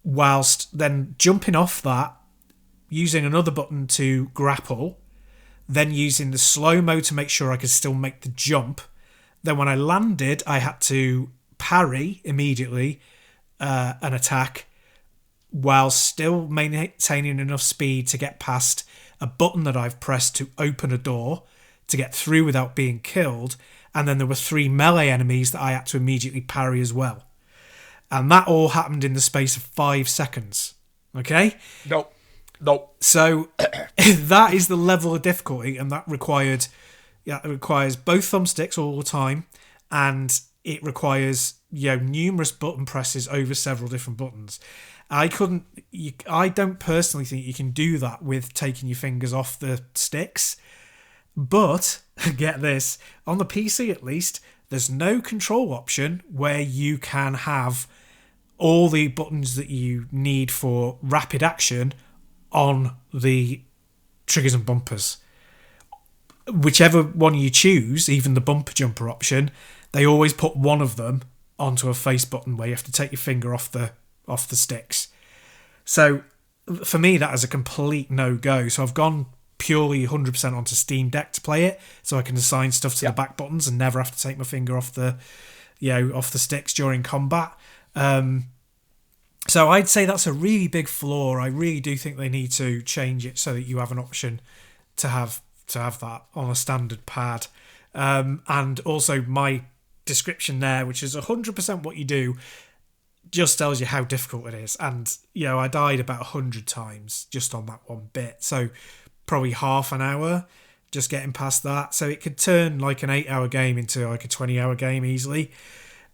whilst then jumping off that, using another button to grapple, then using the slow-mo to make sure I could still make the jump. Then when I landed, I had to parry immediately an attack while still maintaining enough speed to get past a button that I've pressed to open a door to get through without being killed. And then there were 3 melee enemies that I had to immediately parry as well. And that all happened in the space of 5 seconds. Okay? Nope. So that is the level of difficulty, and that requires both thumbsticks all the time, and it requires, you know, numerous button presses over several different buttons. I don't personally think you can do that with taking your fingers off the sticks. But get this, on the PC at least, there's no control option where you can have all the buttons that you need for rapid action on the triggers and bumpers. Whichever one you choose, even the bumper jumper option, they always put one of them onto a face button where you have to take your finger off the sticks. So for me, that is a complete no-go. So I've gone purely 100% onto Steam Deck to play it, so I can assign stuff to the back buttons and never have to take my finger off the sticks during combat. So I'd say that's a really big flaw. I really do think they need to change it so that you have an option to have that on a standard pad. And also my description there, which is 100% what you do, just tells you how difficult it is. And, I died about 100 times just on that one bit. So probably half an hour just getting past that. So it could turn like an 8-hour game into like a 20-hour game easily.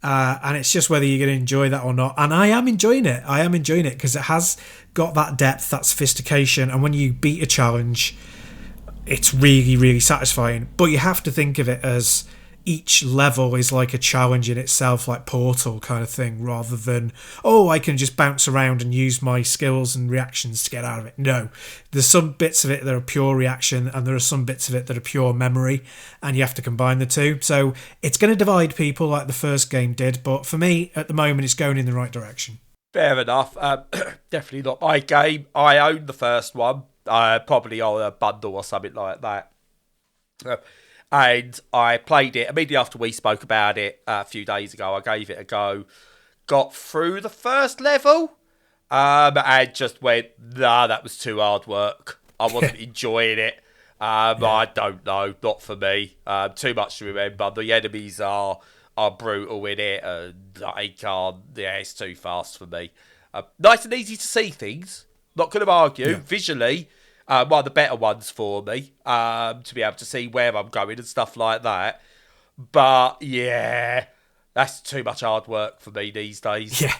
And it's just whether you're going to enjoy that or not. And I am enjoying it. Because it has got that depth, that sophistication. And when you beat a challenge, it's really, really satisfying. But you have to think of it as each level is like a challenge in itself, like Portal kind of thing, rather than, I can just bounce around and use my skills and reactions to get out of it. No, there's some bits of it that are pure reaction, and there are some bits of it that are pure memory, and you have to combine the two. So it's going to divide people like the first game did, but for me, at the moment, it's going in the right direction. Fair enough. Definitely not my game. I own the first one, probably on a bundle or something like that. And I played it immediately after we spoke about it a few days ago. I gave it a go, got through the first level, and just went, nah, that was too hard work. I wasn't enjoying it. I don't know, not for me. Too much to remember. The enemies are brutal in it, and I can't. Yeah, it's too fast for me. Nice and easy to see things. Not going to argue. Yeah. Visually, one of the better ones for me, to be able to see where I'm going and stuff like that. But yeah, that's too much hard work for me these days. Yeah.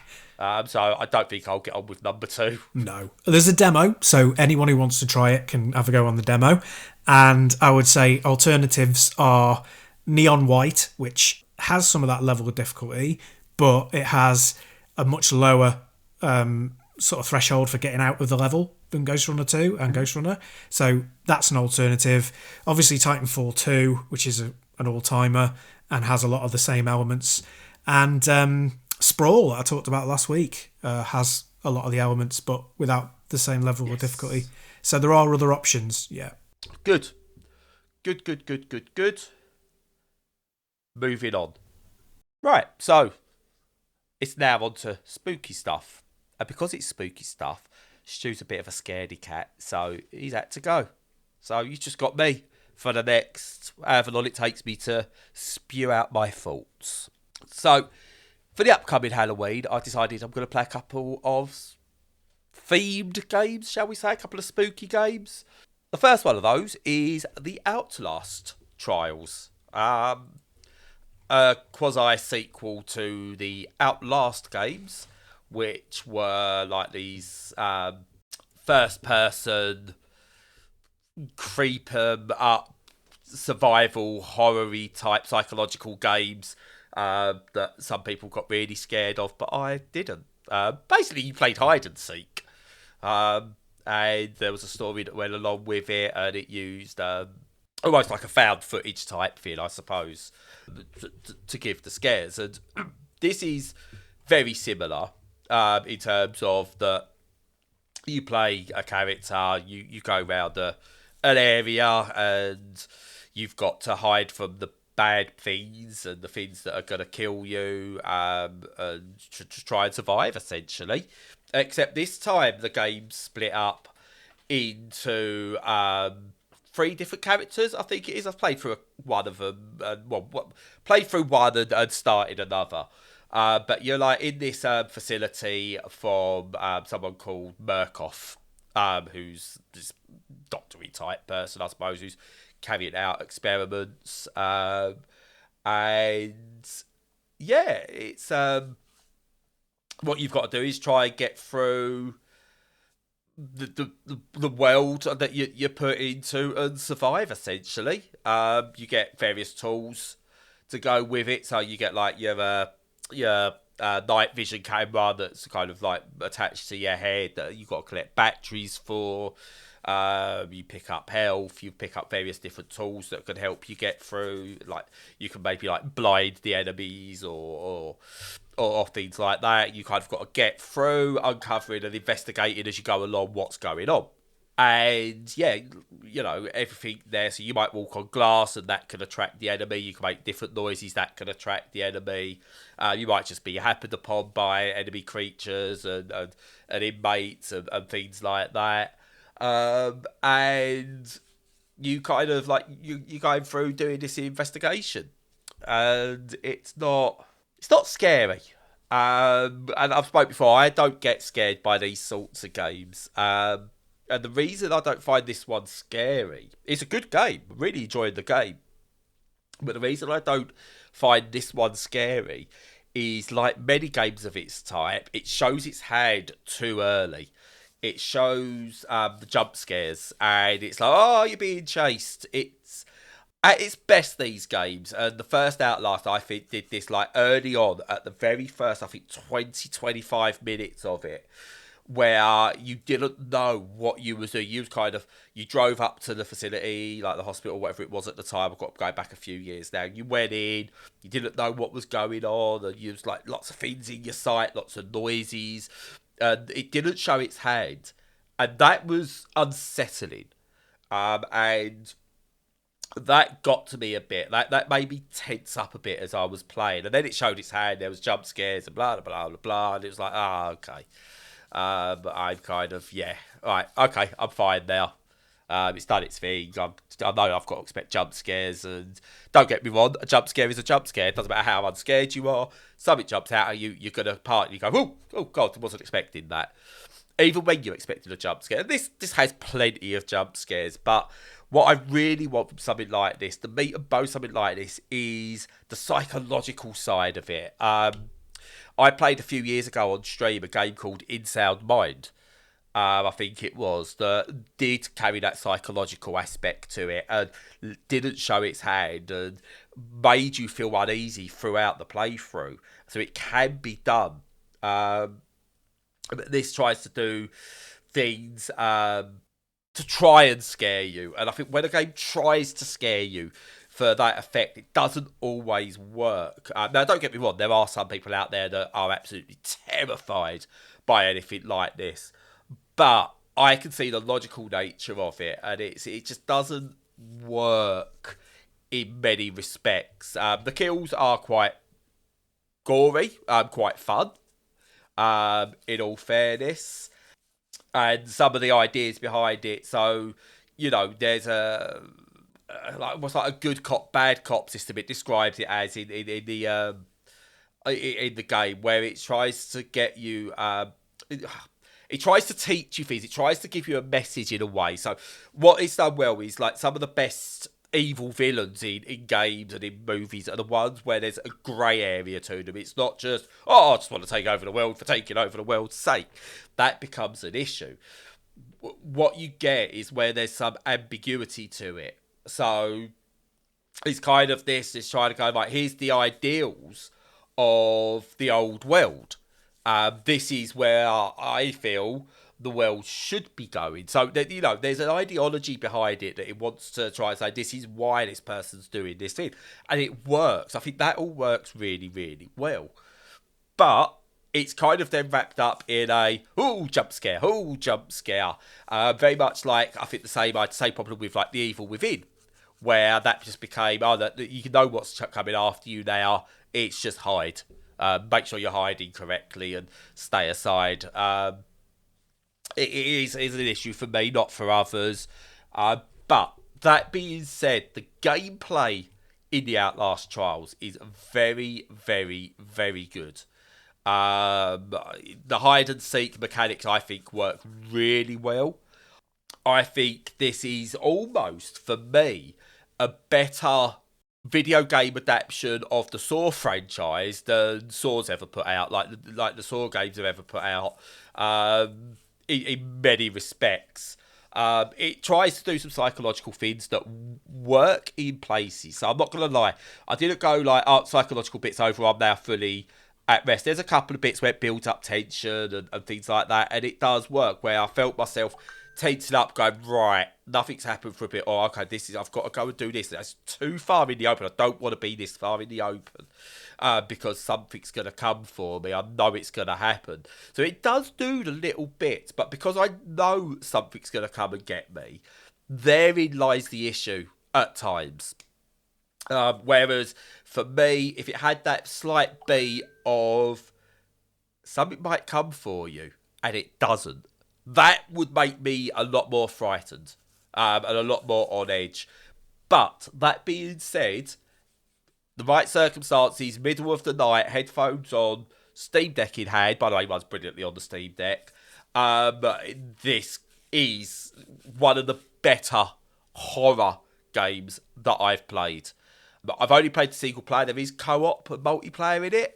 So I don't think I'll get on with number 2. No. There's a demo, so anyone who wants to try it can have a go on the demo. And I would say alternatives are Neon White, which has some of that level of difficulty, but it has a much lower sort of threshold for getting out of the level than Ghostrunner 2 and Ghostrunner. So that's an alternative. Obviously Titanfall 2, which is an all-timer and has a lot of the same elements. And Sprawl, that I talked about last week, has a lot of the elements, but without the same level of difficulty. So there are other options, yeah. Good. Moving on. Right, so it's now on to spooky stuff. And because it's spooky stuff, Stu's a bit of a scaredy cat, so he's had to go. So you just got me for the next however long it takes me to spew out my thoughts. So for the upcoming Halloween, I decided I'm going to play a couple of themed games, shall we say, a couple of spooky games. The first one of those is the Outlast Trials. A quasi-sequel to the Outlast games, which were like these first-person, creep 'em up, survival, horror-y type psychological games that some people got really scared of, but I didn't. Basically, you played hide and seek. And there was a story that went along with it, and it used almost like a found footage type thing, I suppose, to give the scares. And this is very similar in terms of that you play a character, you go around an area, and you've got to hide from the bad things and the things that are going to kill you, and to try and survive, essentially. Except this time, the game split up into 3 different characters, I think it is. I've played through one of them, played through one and started another. But you're like in this facility from someone called Murkoff, who's this doctory type person, I suppose, who's carrying out experiments. And yeah, it's what you've got to do is try and get through the world that you're put into and survive, essentially. You get various tools to go with it, so you get like your night vision camera that's kind of like attached to your head that you've got to collect batteries for. You pick up health, you pick up various different tools that can help you get through. Like you can maybe like blind the enemies or things like that. You kind of got to get through, uncovering and investigating as you go along what's going on. And yeah, you know, everything there. So you might walk on glass and that can attract the enemy. You can make different noises that can attract the enemy. You might just be happened upon by enemy creatures and inmates and things like that. And you kind of like you're going through doing this investigation, and it's not scary. And I've spoke before. I don't get scared by these sorts of games. And the reason I don't find this one scary, it's a good game. Really enjoyed the game. But the reason I don't find this one scary is, like many games of its type, it shows its hand too early. It shows the jump scares, and it's like, oh, you're being chased. It's at its best, these games. And the first Outlast, I think, did this like early on, at the very first, I think 20-25 minutes of it, where you didn't know what you was doing. You drove up to the facility, like the hospital, whatever it was at the time. I've got to go back a few years now. You went in, you didn't know what was going on, and you was like lots of things in your sight, lots of noises, and it didn't show its hand, and that was unsettling, and that got to me a bit. That made me tense up a bit as I was playing, and then it showed its hand. There was jump scares and blah blah blah blah blah, and it was like, okay. But I'm kind of, yeah, right, okay, I'm fine now. It's done its thing. I know I've got to expect jump scares, and don't get me wrong, a jump scare is a jump scare. It doesn't matter how unscared you are. Something jumps out at you, you're going to partly go, oh God, I wasn't expecting that. Even when you're expecting a jump scare. This has plenty of jump scares, but what I really want from something like this, the meat and bone something like this, is the psychological side of it. I played a few years ago on stream a game called Insound Mind, I think it was, that did carry that psychological aspect to it and didn't show its hand and made you feel uneasy throughout the playthrough. So it can be done. But this tries to do things to try and scare you. And I think when a game tries to scare you for that effect, it doesn't always work. Now, don't get me wrong, there are some people out there that are absolutely terrified by anything like this. But I can see the logical nature of it, and it just doesn't work in many respects. The kills are quite gory, quite fun, in all fairness. And some of the ideas behind it, so, you know, there's what's like a good cop, bad cop system. It describes it as in the game, where it tries to get you. It tries to teach you things. It tries to give you a message in a way. So what it's done well is, like, some of the best evil villains in games and in movies are the ones where there's a grey area to them. It's not just, oh, I just want to take over the world for taking over the world's sake. That becomes an issue. What you get is where there's some ambiguity to it. So it's kind of this is trying to go like, here's the ideals of the old world. This is where I feel the world should be going. So, you know, there's an ideology behind it that it wants to try and say, this is why this person's doing this thing. And it works. I think that all works really, really well. But it's kind of then wrapped up in a, jump scare. Very much like, I think the same, I'd say probably with like The Evil Within, where that just became, that you know what's coming after you now. It's just hide. Make sure you're hiding correctly and stay aside. It is an issue for me, not for others. But that being said, the gameplay in the Outlast Trials is very, very, very good. The hide and seek mechanics, I think, work really well. I think this is almost, for me, a better video game adaptation of the Saw franchise than Saw's ever put out, like the Saw games have ever put out, in many respects. It tries to do some psychological things that work in places. So I'm not going to lie, I didn't go like, psychological bits over, I'm now fully at rest. There's a couple of bits where it builds up tension and things like that, and it does work where I felt myself tensing up, going, right, nothing's happened for a bit, or okay, I've got to go and do this. That's too far in the open. I don't want to be this far in the open because something's going to come for me. I know it's going to happen. So it does do the little bits, but because I know something's going to come and get me, therein lies the issue at times. Whereas for me, if it had that slight beat of something might come for you and it doesn't, that would make me a lot more frightened and a lot more on edge. But that being said, the right circumstances, middle of the night, headphones on, Steam Deck in hand. By the way, it runs brilliantly on the Steam Deck. This is one of the better horror games that I've played. I've only played the single player. There is co-op and multiplayer in it.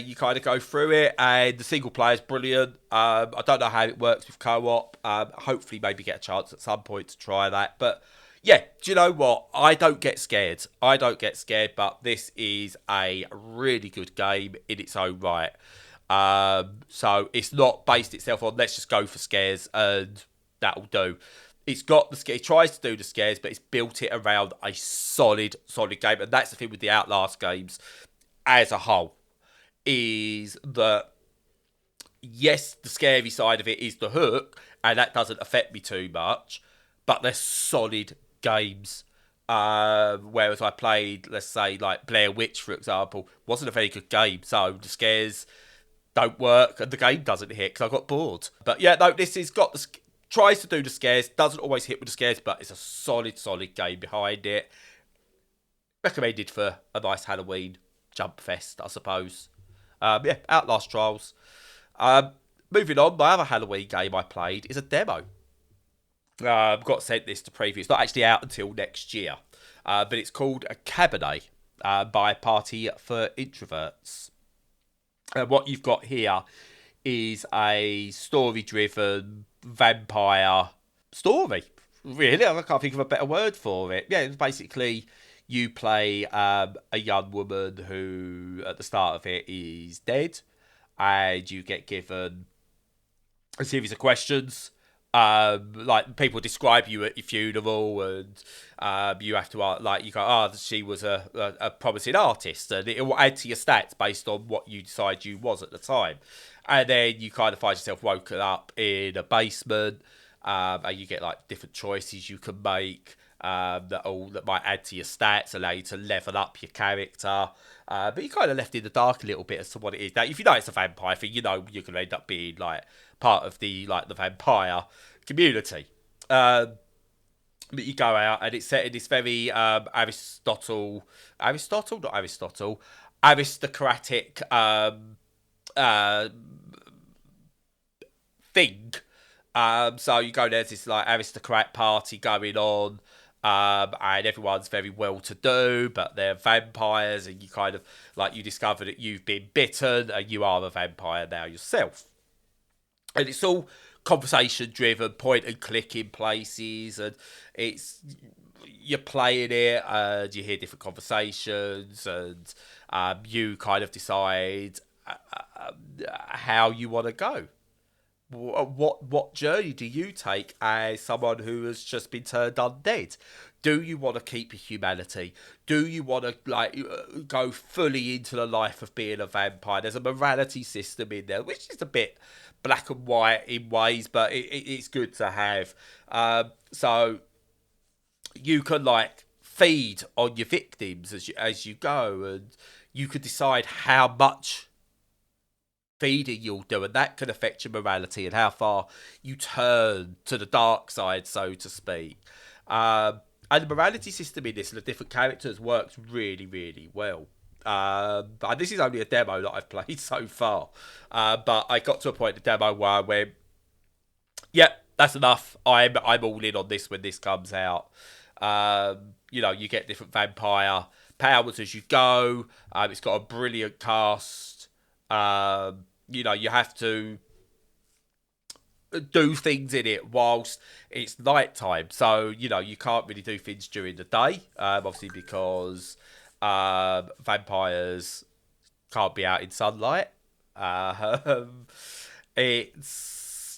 You kind of go through it, and the single player is brilliant. I don't know how it works with co-op. Hopefully, maybe get a chance at some point to try that. But yeah, do you know what? I don't get scared. But this is a really good game in its own right. So it's not based itself on let's just go for scares and that'll do. It's got the scare. It tries to do the scares, but it's built it around a solid game. And that's the thing with the Outlast games as a whole, is that, yes, the scary side of it is the hook, and that doesn't affect me too much, but they're solid games. Whereas I played, let's say, like Blair Witch, for example, wasn't a very good game. So the scares don't work and the game doesn't hit because I got bored. But yeah, no, this has got the... Tries to do the scares, doesn't always hit with the scares, but it's a solid game behind it. Recommended for a nice Halloween jump fest, I suppose. Yeah, Outlast Trials. Moving on, my other Halloween game I played is a demo. Got sent this to preview. It's not actually out until next year, but it's called a Cabernet by Party for Introverts. What you've got here is a story-driven vampire story. Really, I can't think of a better word for it. Yeah, it's basically you play a young woman who, at the start of it, is dead, and you get given a series of questions. Like people describe you at your funeral, and you have to you go, she was a promising artist, and it will add to your stats based on what you decide you was at the time. And then you kind of find yourself woken up in a basement, and you get like different choices you can make that might add to your stats, allow you to level up your character. But you're kind of left in the dark a little bit as to what it is. Now, if you know it's a vampire thing, you know you're going to end up being like part of the vampire community. But you go out and it's set in this very aristocratic thing. So you go, there's this like aristocrat party going on, and everyone's very well to do, but they're vampires, and you kind of like you discover that you've been bitten and you are a vampire now yourself. And it's all conversation driven, point and click in places, and you're playing it and you hear different conversations, and you kind of decide how you want to go. What journey do you take as someone who has just been turned undead? Do you want to keep your humanity? Do you want to go fully into the life of being a vampire? There's a morality system in there, which is a bit black and white in ways, but it's good to have. So you can feed on your victims as you go, and you could decide how much feeding you'll do, and that can affect your morality and how far you turn to the dark side, so to speak. And the morality system in this and the different characters works really, really well. But this is only a demo that I've played so far. But I got to a point in the demo where I went, yep, that's enough. I'm all in on this when this comes out. You get different vampire powers as you go. It's got a brilliant cast. You have to do things in it whilst it's nighttime. So, you can't really do things during the day, obviously because vampires can't be out in sunlight. Um, it's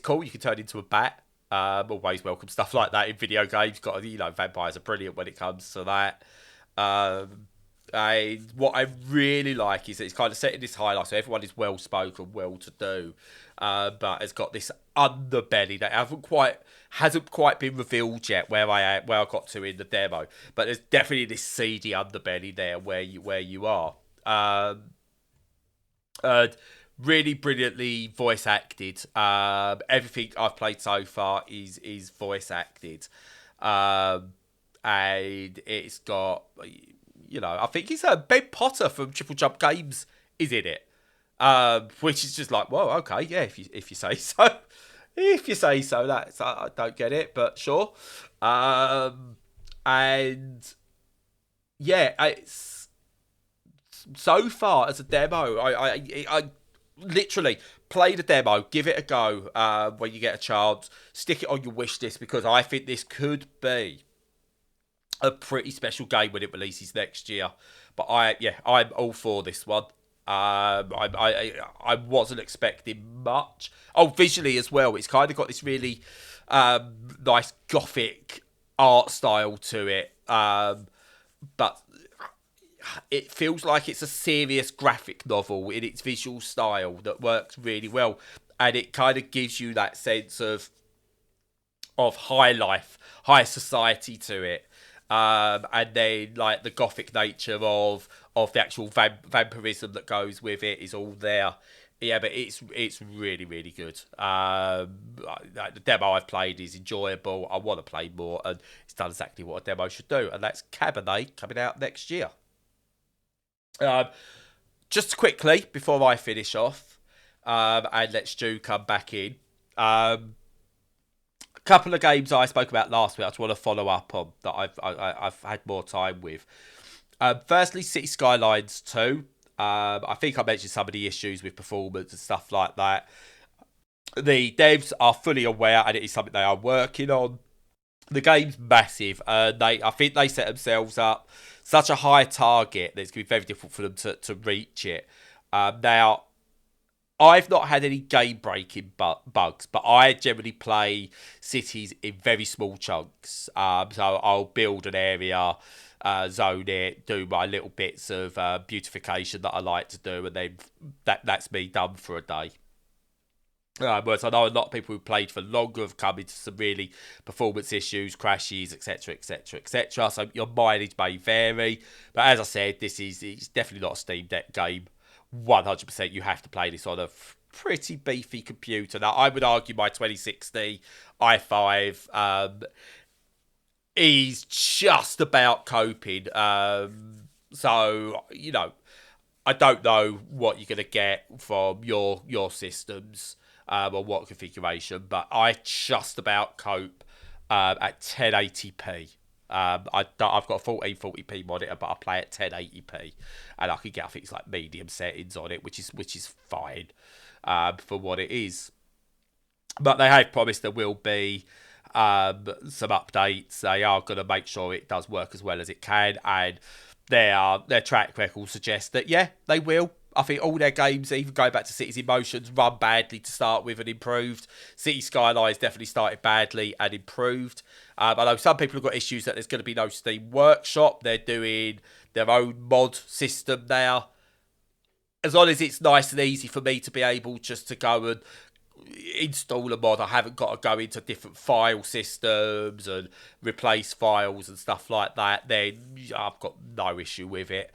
cool. You can turn into a bat. Always welcome stuff like that in video games. Got vampires are brilliant when it comes to that. And what I really like is that it's kind of setting this highlight, so everyone is well spoken, well to do, but it's got this underbelly that hasn't quite been revealed yet where I got to in the demo. But there's definitely this seedy underbelly there where you are. Really brilliantly voice acted. Everything I've played so far is voice acted, and it's got, I think it's Ben Potter from Triple Jump Games is in it, which is just like, whoa, okay, yeah, if you say so, if you say so. That's I don't get it, but sure. And yeah, it's so far as a demo, I literally play the demo, give it a go when you get a chance, stick it on your wish list, because I think this could be a pretty special game when it releases next year. But I'm all for this one. I wasn't expecting much. Oh, visually as well, it's kind of got this really nice gothic art style to it, but it feels like it's a serious graphic novel in its visual style that works really well, and it kind of gives you that sense of high life, high society to it. And then like the gothic nature of the actual vampirism that goes with it is all there. Yeah, but it's really, really good. The demo I've played is enjoyable. I want to play more, and it's done exactly what a demo should do, and that's Cabernet coming out next year. Just quickly before I finish off, and let Stu come back in. Couple of games I spoke about last week I just want to follow up on that I've had more time with. Firstly, City Skylines 2. I think I mentioned some of the issues with performance and stuff like that. The devs are fully aware, and it is something they are working on. The game's massive. I think they set themselves up such a high target that it's going to be very difficult for them to reach it. Now, I've not had any game-breaking bugs, but I generally play cities in very small chunks. So I'll build an area, zone it, do my little bits of beautification that I like to do, and then that's me done for a day. Whereas I know a lot of people who played for longer have come into some really performance issues, crashes, etc., etc., etc. So your mileage may vary, but as I said, it's definitely not a Steam Deck game. 100% you have to play this on a pretty beefy computer. Now, I would argue my 2060 i5 is just about coping. So, I don't know what you're going to get from your systems or what configuration, but I just about cope at 1080p. I've got a 1440p monitor, but I play at 1080p, and I can get, I think it's like medium settings on it, which is fine for what it is. But they have promised there will be some updates. They are going to make sure it does work as well as it can, and their track record suggests that they will. I think all their games, even going back to Cities in Motions, run badly to start with and improved. City Skylines definitely started badly and improved. I know some people have got issues that there's going to be no Steam Workshop. They're doing their own mod system now. As long as it's nice and easy for me to be able just to go and install a mod, I haven't got to go into different file systems and replace files and stuff like that, then I've got no issue with it,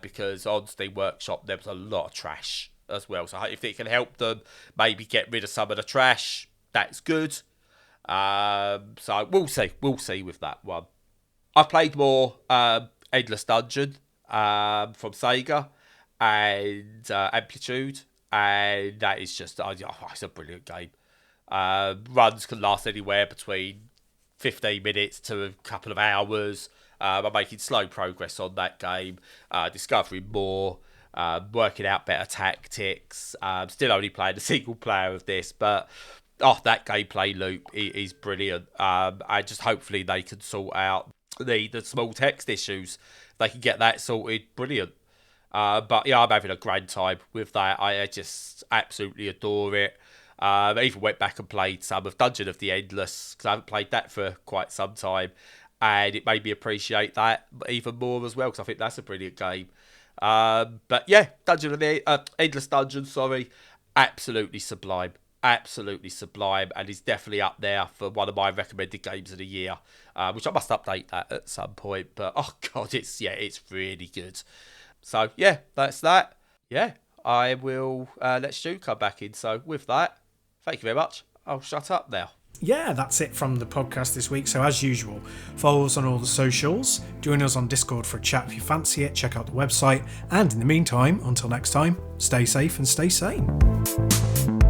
because on Steam Workshop there was a lot of trash as well. So if it can help them maybe get rid of some of the trash, that's good. So we'll see with that one. I've played more Endless Dungeon from Sega and Amplitude, and that is just it's a brilliant game. Runs can last anywhere between 15 minutes to a couple of hours. I'm making slow progress on that game, discovering more, working out better tactics. Still only playing the single player of this, but that gameplay loop is brilliant. And just hopefully they can sort out the small text issues. They can get that sorted. Brilliant. But yeah, I'm having a grand time with that. I just absolutely adore it. I even went back and played some of Dungeon of the Endless, because I haven't played that for quite some time, and it made me appreciate that even more as well, because I think that's a brilliant game. But yeah, Dungeon of the Endless Dungeon, sorry, absolutely sublime. Absolutely sublime, and is definitely up there for one of my recommended games of the year, which I must update that at some point. But oh god, it's really good. So yeah, that's that. Yeah, I will let Stu come back in. So with that, thank you very much. I'll shut up now. Yeah, that's it from the podcast this week. So as usual, follow us on all the socials, join us on Discord for a chat if you fancy it, check out the website, and in the meantime, until next time, stay safe and stay sane.